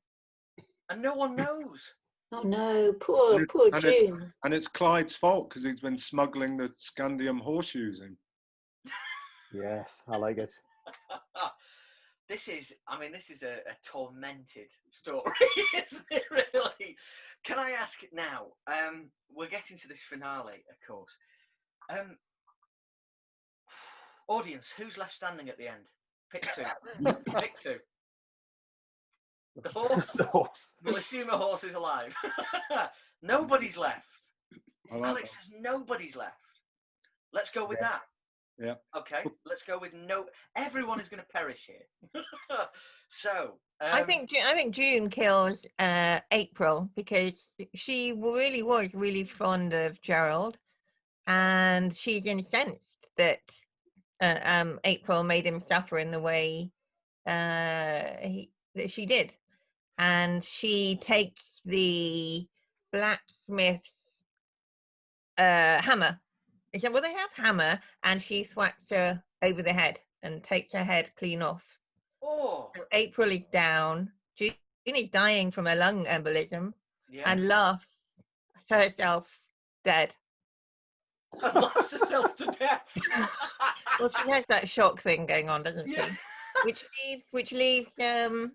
and no one knows. Oh no, poor June. And it's Clyde's fault because he's been smuggling the scandium horseshoes in. Yes, I like it. This is a tormented story, isn't it, really? Can I ask now, we're getting to this finale, of course. Audience, who's left standing at the end? Pick two. Pick two. The horse. The horse. We'll assume a horse is alive. Nobody's left. Alex says nobody's left. Let's go with that. Yeah. Okay, let's go with no. Everyone is going to perish here. So I think June kills April because she really was really fond of Gerald, and she's incensed that April made him suffer in the way that she did, and she takes the blacksmith's hammer. Is that what they have? Hammer, and she thwacks her over the head and takes her head clean off. Oh. So April is down. June is dying from a lung embolism, and laughs herself dead. And laughs herself to death. Well, she has that shock thing going on, doesn't she? Which leaves the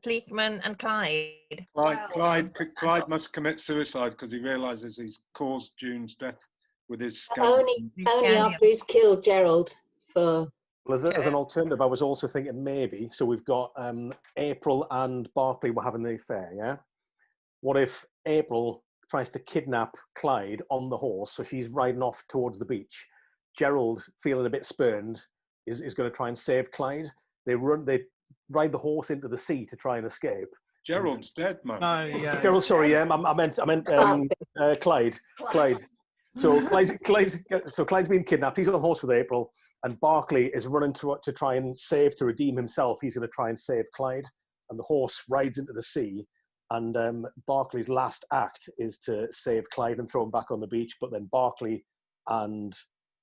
policeman and Clyde. Clyde must commit suicide because he realises he's caused June's death with his only after he's killed Gerald. Well, as an alternative, I was also thinking maybe, so we've got April and Barclay were having the affair, yeah? What if April tries to kidnap Clyde on the horse, so she's riding off towards the beach. Gerald, feeling a bit spurned, is going to try and save Clyde. They ride the horse into the sea to try and escape. Gerald's dead, man. No, yeah. Gerald, sorry, I meant Clyde. So Clyde's being kidnapped. He's on the horse with April, and Barclay is running to try and to redeem himself. He's going to try and save Clyde, and the horse rides into the sea. And Barclay's last act is to save Clyde and throw him back on the beach. But then Barclay and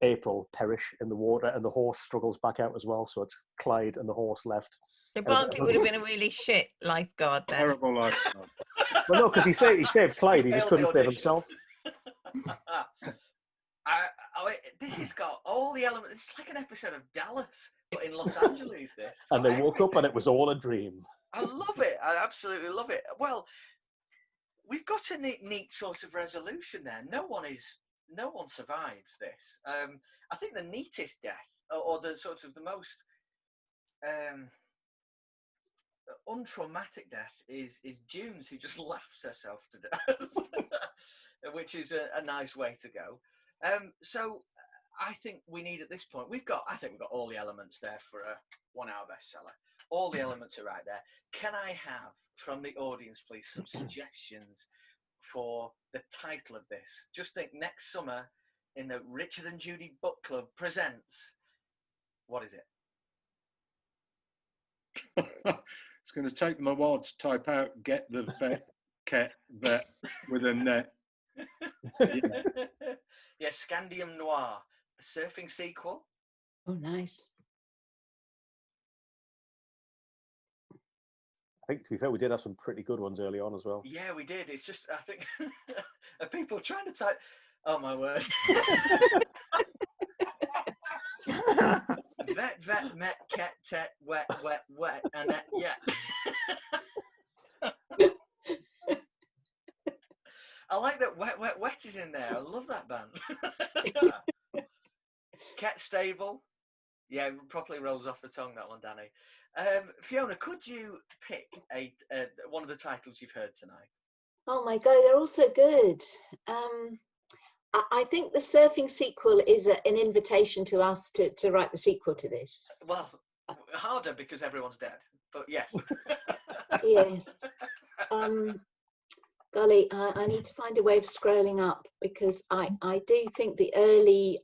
April perish in the water, and the horse struggles back out as well. So it's Clyde and the horse left. So Barclay would have been a really shit lifeguard then. Terrible lifeguard. Well, no, because he saved Clyde. He just couldn't save himself. This has got all the elements. It's like an episode of Dallas, but in Los Angeles. And they woke up and it was all a dream. I love it. I absolutely love it. Well, we've got a neat sort of resolution there. No one survives this. I think the neatest death, or the sort of the most untraumatic death, is June's, who just laughs herself to death, which is a nice way to go. So I think we need, at this point, we've got all the elements there for a 1 hour bestseller. All the elements are right there. Can I have from the audience, please, some suggestions for the title of this? Just think, next summer in the Richard and Judy Book Club presents. What is it? It's going to take them a while to type out "get the vet with a net." Yeah, Scandium Noir, the surfing sequel. Oh, nice. I think, to be fair, we did have some pretty good ones early on as well. Yeah, we did. It's just, I think, are people trying to type? Oh, my word. Vet, met, cat, tet, wet, and that, yeah. I like that wet is in there. I love that band. Cat Stable. Yeah, it properly rolls off the tongue, that one, Danny. Fiona, could you pick one of the titles you've heard tonight? Oh my God, they're all so good. I think the surfing sequel is an invitation to us to write the sequel to this. Well, harder because everyone's dead, but yes. Yes. Golly, I need to find a way of scrolling up because I do think the early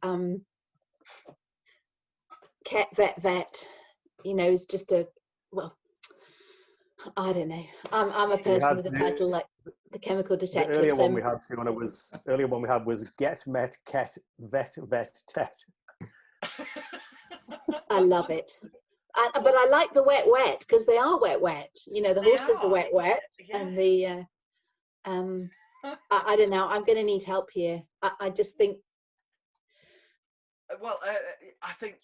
Ket Vet, is just I don't know. I'm a person with a title like The Chemical Detective. The earlier one we had, Fiona, was Get Met Ket Vet Vet Tet. I love it. But I like the wet because they are wet. The horses are wet, yeah. and the I don't know. I'm going to need help here. I just think. Well, I think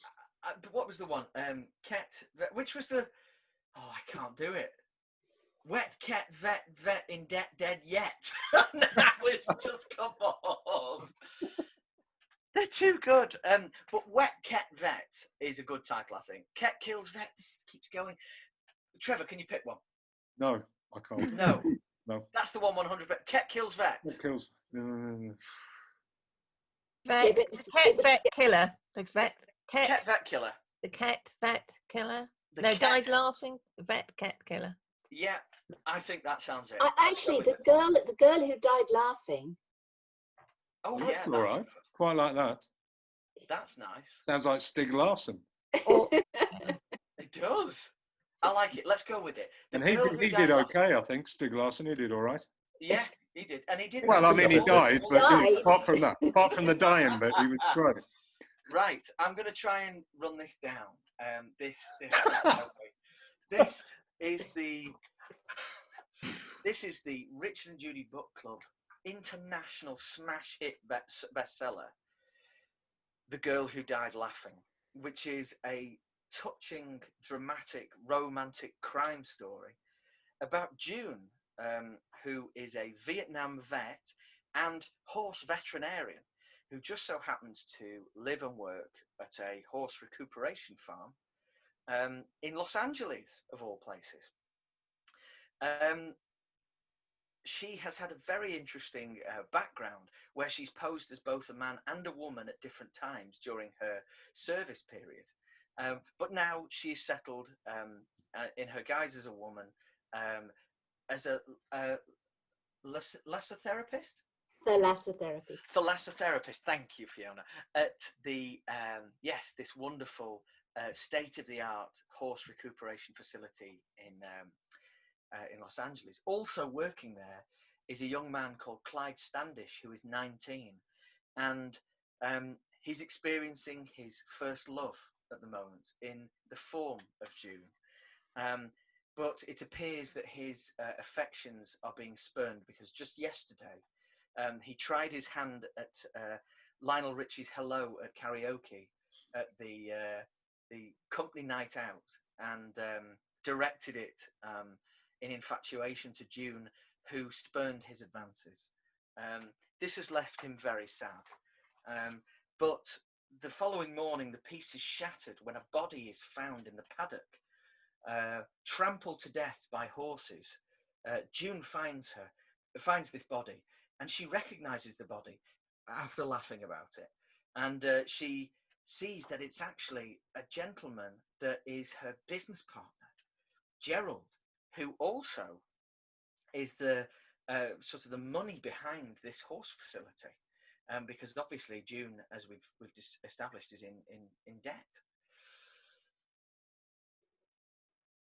what was the one? Ket, which was the? Oh, I can't do it. Wet Ket Vet in dead yet. Now it's just come on. They're too good. But Wet Ket Vet is a good title, I think. Ket Kills Vet. This keeps going. Trevor, can you pick one? No, I can't. No. No. That's the one 100%. Ket Kills Vet. It kills. Vet, vet killer. The vet cat. Ket Vet Killer. The cat vet killer. The No, cat- died laughing. The vet cat killer. Yeah, I think that sounds it. Actually, the girl who died laughing. Oh, That's yeah. all right. Quite like that. That's nice. Sounds like Stig Larsson. It does. I like it. Let's go with it. And he did okay, I think. Stig Larsson, he did all right. Yeah, he did. And he did. Well, I mean, he died, but apart from the dying bit, he was great. Right, I'm going to try and run this down. This is the Richard and Judy Book Club international smash hit bestseller, The Girl Who Died Laughing, which is a touching, dramatic, romantic crime story about June, who is a Vietnam vet and horse veterinarian who just so happens to live and work at a horse recuperation farm in Los Angeles, of all places. She has had a very interesting background where she's posed as both a man and a woman at different times during her service period. But now she's settled in her guise as a woman, as a therapist. Thalassotherapist. Thank you, Fiona. At the this wonderful state-of-the-art horse recuperation facility in Los Angeles. Also working there is a young man called Clyde Standish, who is 19, and he's experiencing his first love at the moment in the form of June. But it appears that his affections are being spurned because just yesterday he tried his hand at Lionel Richie's Hello at karaoke at the company night out and directed it in infatuation to June, who spurned his advances. This has left him very sad. But the following morning, the piece is shattered when a body is found in the paddock, trampled to death by horses. June finds this body, and she recognizes the body after laughing about it. And she sees that it's actually a gentleman that is her business partner, Gerald, who also is the sort of the money behind this horse facility, because obviously June, as we've established, is in debt.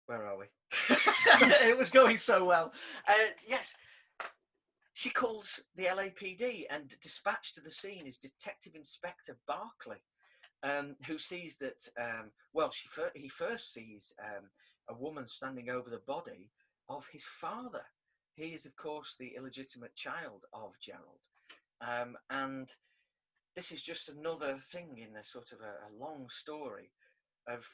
Where are we? It was going so well. Yes, she calls the LAPD, and dispatched to the scene is Detective Inspector Barkley, who sees that. He first sees a woman standing over the body of his father. He is, of course, the illegitimate child of Gerald. And this is just another thing in a sort of a long story of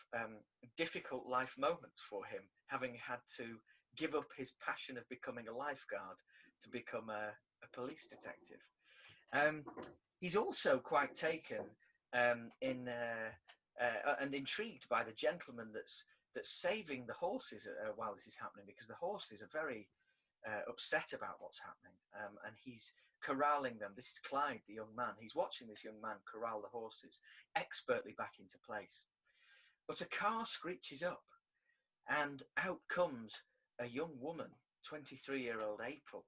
difficult life moments for him, having had to give up his passion of becoming a lifeguard to become a police detective. He's also quite taken in and intrigued by the gentleman that's saving the horses while this is happening, because the horses are very upset about what's happening, and he's corralling them. This is Clyde, the young man. He's watching this young man corral the horses expertly back into place. But a car screeches up, and out comes a young woman, 23-year-old April,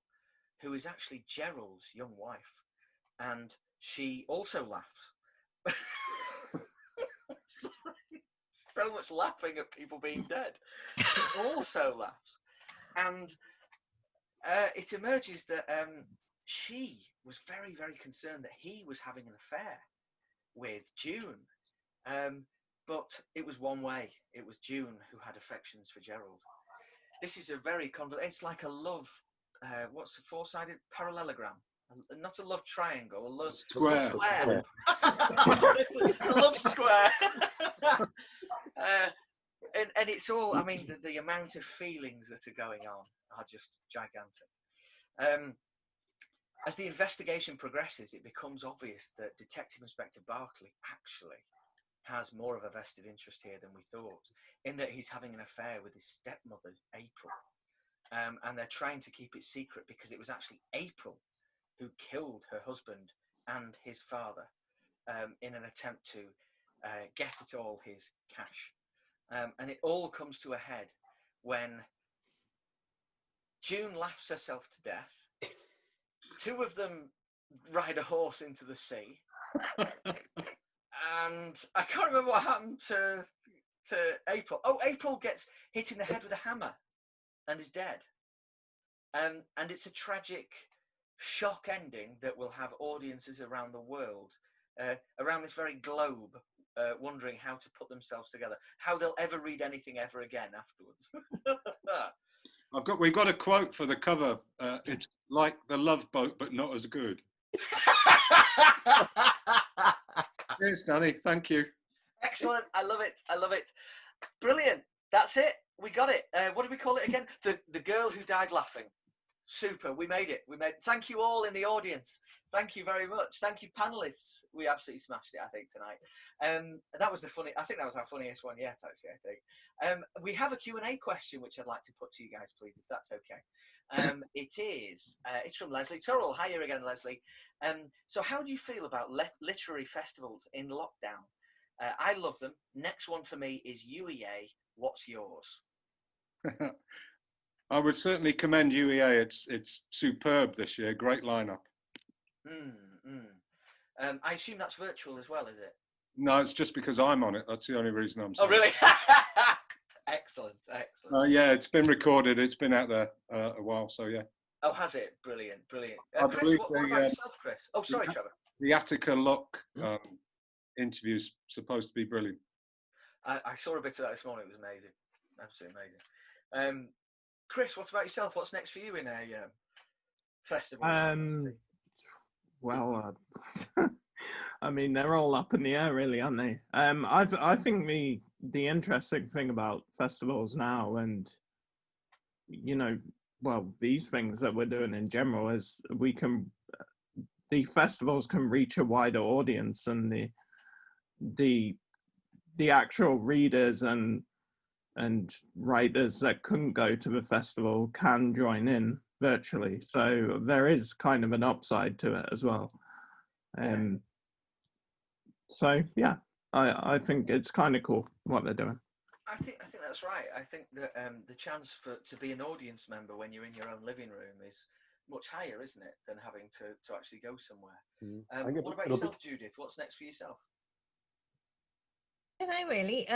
who is actually Gerald's young wife, and she also laughs. So much laughing at people being dead. She also laughs, and it emerges that she was very, very concerned that he was having an affair with June, but it was one way. It was June who had affections for Gerald. This is a very it's like a love. What's a four-sided parallelogram? Not a love triangle, a love Square. square. A love square. And it's all, I mean, the amount of feelings that are going on are just gigantic. As the investigation progresses, it becomes obvious that Detective Inspector Barclay actually has more of a vested interest here than we thought, in that he's having an affair with his stepmother, April. And they're trying to keep it secret because it was actually April who killed her husband and his father in an attempt to get at all his cash. And it all comes to a head when June laughs herself to death. Two of them ride a horse into the sea. And I can't remember what happened to April. Oh, April gets hit in the head with a hammer and is dead. And it's a tragic shock ending that will have audiences around the world, around this very globe, wondering how to put themselves together, how they'll ever read anything ever again afterwards. We've got a quote for the cover. It's like The Love Boat, but not as good. Yes, Danny, thank you. Excellent. I love it. I love it. Brilliant. That's it. We got it. What did we call it again? The girl who died laughing. Super. We made it. Thank you all in the audience. Thank you very much. Thank you, panelists. We absolutely smashed it, I think, tonight. That was I think that was our funniest one yet, actually, I think. We have a Q&A question, which I'd like to put to you guys, please, if that's okay. It's from Leslie Turrell. Hiya again, Leslie. So how do you feel about literary festivals in lockdown? I love them. Next one for me is UEA. What's yours? I would certainly commend UEA. It's superb this year. Great lineup. I assume that's virtual as well, is it? No, it's just because I'm on it. That's the only reason I'm saying. Oh, really? Excellent. Yeah, it's been recorded. It's been out there a while, so yeah. Oh, has it? Brilliant. I Chris, believe what about yourself, Chris? Oh, sorry, Trevor. The Attica Locke interview's supposed to be brilliant. I saw a bit of that this morning. It was amazing. Absolutely amazing. Chris, what about yourself? What's next for you in a festival? Well, I mean, they're all up in the air, really, aren't they? I think the interesting thing about festivals now, and these things that we're doing in general, is the festivals can reach a wider audience, and the actual readers and writers that couldn't go to the festival can join in virtually. So there is kind of an upside to it as well. So yeah, I think it's kind of cool what they're doing. I think that's right. I think that the chance to be an audience member when you're in your own living room is much higher, isn't it, than having to actually go somewhere. What about yourself, Judith? What's next for yourself? I don't know, really.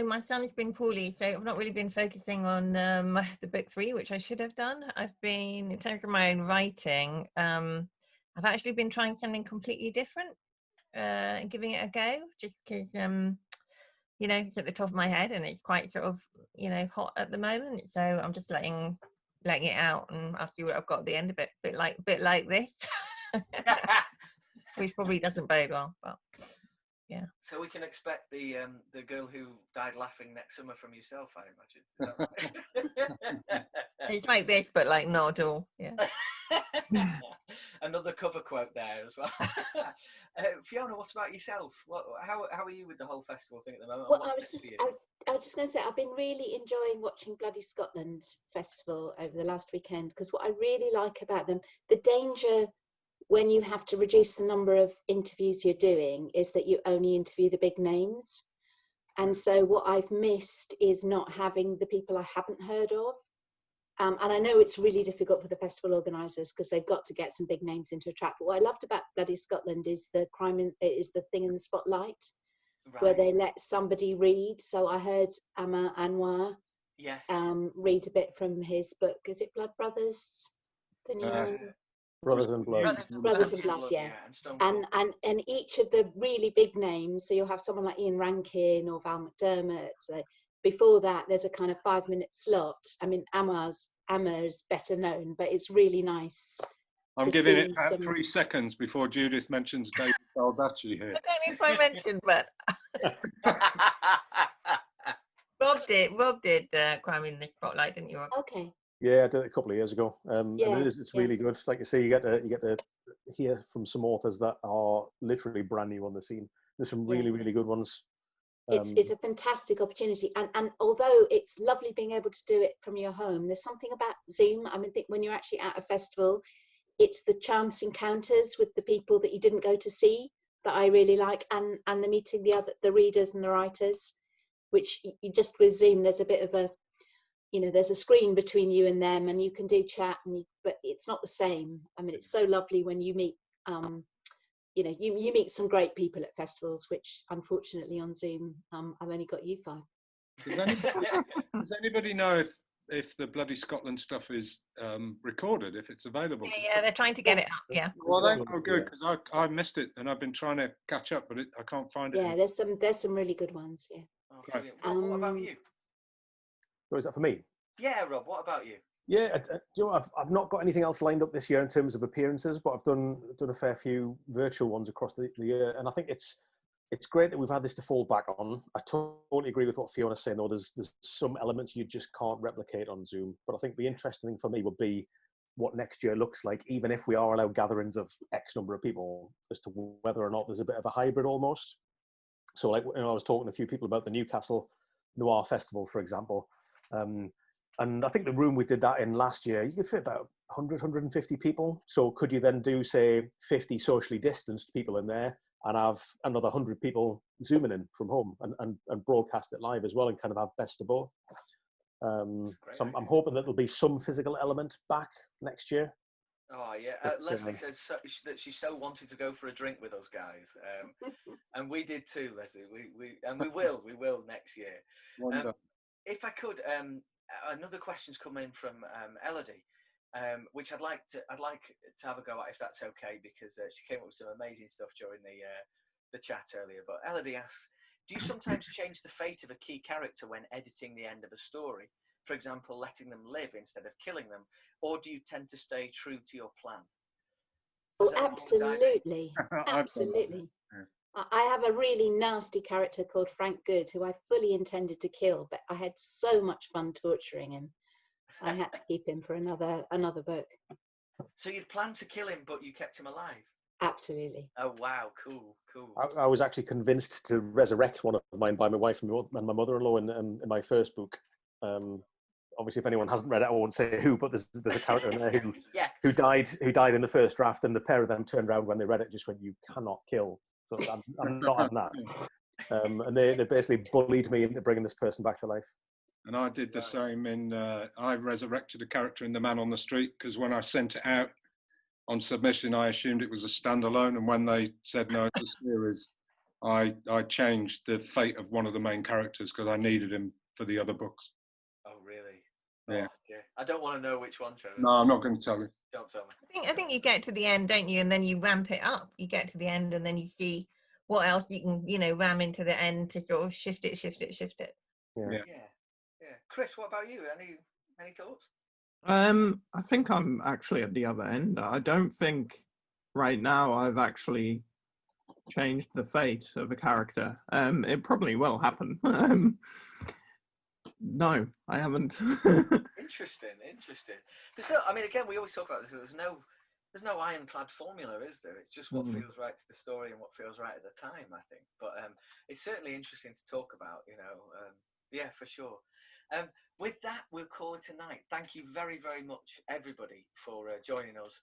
My son's been poorly, so I've not really been focusing on the book 3, which I should have done. I've been, in terms of my own writing, I've actually been trying something completely different and giving it a go, just because, it's at the top of my head and it's quite sort of, hot at the moment. So I'm just letting it out, and I'll see what I've got at the end of it. Bit like this, which probably doesn't bode well, but. Yeah. So we can expect the girl who died laughing next summer from yourself, I imagine. It's like this, but like not at all. Yeah. Another cover quote there as well. Fiona, what about yourself? How are you with the whole festival thing at the moment? Well, What's I was next just for you? I was just going to say I've been really enjoying watching Bloody Scotland Festival over the last weekend, because what I really like about them, the danger when you have to reduce the number of interviews you're doing is that you only interview the big names. And so what I've missed is not having the people I haven't heard of. And I know it's really difficult for the festival organisers because they've got to get some big names into a track. But what I loved about Bloody Scotland is the thing in the spotlight, where they let somebody read. So I heard Amma Anwar read a bit from his book. Is it Blood Brothers? The new Brothers in Blood. Brothers in Blood, yeah. And each of the really big names, so you'll have someone like Ian Rankin or Val McDermott. So before that, there's a kind of 5-minute slot. I mean, Amma's better known, but it's really nice. I'm giving it 3 seconds before Judith mentions David Baldacci here. I don't know if I mentioned, but Rob did Crime in the Spotlight, didn't you, Rob? Okay. Yeah, I did it a couple of years ago. And it's really good. Like you say, you get to hear from some authors that are literally brand new on the scene. There's some really, really good ones. It's a fantastic opportunity, and although it's lovely being able to do it from your home, there's something about Zoom. I mean, I think when you're actually at a festival, it's the chance encounters with the people that you didn't go to see that I really like, and the meeting the readers and the writers, which you just with Zoom, there's a bit of a, there's a screen between you and them, and you can do chat, but it's not the same. I mean, it's so lovely when you meet, you meet some great people at festivals, which unfortunately on Zoom, I've only got you 5. Does anybody know if the Bloody Scotland stuff is recorded, if it's available? Yeah, they're trying to get it up. Yeah. Well, that's good, because I missed it and I've been trying to catch up, but I can't find it. Yeah, there's some really good ones. Yeah. Okay. Rob, what about you? So is that for me? Yeah, Rob. What about you? Yeah, do you know, I've not got anything else lined up this year in terms of appearances, but I've done a fair few virtual ones across the year, and I think it's great that we've had this to fall back on. I totally agree with what Fiona's saying, though. There's some elements you just can't replicate on Zoom, but I think the interesting thing for me would be what next year looks like, even if we are allowed gatherings of X number of people, as to whether or not there's a bit of a hybrid almost. So, like, I was talking to a few people about the Newcastle Noir Festival, for example. And I think the room we did that in last year, you could fit about 100, 150 people. So could you then do, say, 50 socially distanced people in there and have another 100 people zooming in from home and broadcast it live as well, and kind of have best of both? So I'm hoping that there'll be some physical element back next year. Oh yeah, Leslie says that she so wanted to go for a drink with us guys, and we did too, Leslie. We will next year. If I could, another question's come in from Elodie, which I'd like to have a go at, if that's okay, because she came up with some amazing stuff during the chat earlier. But Elodie asks, do you sometimes change the fate of a key character when editing the end of a story? For example, letting them live instead of killing them, or do you tend to stay true to your plan? Oh, absolutely, absolutely. I have a really nasty character called Frank Good, who I fully intended to kill, but I had so much fun torturing him. I had to keep him for another book. So you'd planned to kill him, but you kept him alive? Absolutely. Oh, wow. Cool. I was actually convinced to resurrect one of mine by my wife and my mother-in-law in my first book. Obviously, if anyone hasn't read it, I won't say who, but there's a character in there who died in the first draft, and the pair of them turned around when they read it, just went, "You cannot kill." So I'm not having that. And they basically bullied me into bringing this person back to life. And I did the same I resurrected a character in The Man on the Street, because when I sent it out on submission, I assumed it was a standalone, and when they said no, it's a series, I changed the fate of one of the main characters because I needed him for the other books. Oh, really? Yeah. Oh, dear. I don't want to know which one, Trevor. No, I'm not going to tell you. Don't tell me. I think you get to the end, don't you? And then you ramp it up. You get to the end, and then you see what else you can, ram into the end to sort of shift it. Yeah. Chris, what about you? Any thoughts? I think I'm actually at the other end. I don't think right now I've actually changed the fate of a character. It probably will happen. No, I haven't. Interesting. There's no, I mean, again, we always talk about this. There's no ironclad formula, is there? It's just what feels right to the story and what feels right at the time, I think. But it's certainly interesting to talk about, you know. Yeah, for sure. With that, we'll call it a night. Thank you very, very much, everybody, for joining us.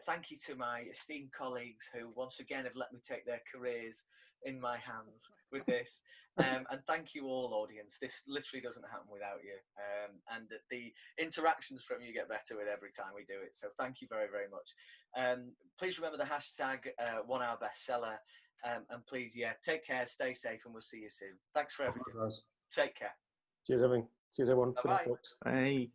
Thank you to my esteemed colleagues who, once again, have let me take their careers in my hands with this. And thank you all, audience. This literally doesn't happen without you. And the interactions from you get better with every time we do it. So thank you very, very much. Please remember the hashtag 1 hour bestseller. And please, take care, stay safe, and we'll see you soon. Thanks for everything. Take care. Cheers, everyone. Cheers, everyone. Bye-bye. Hey.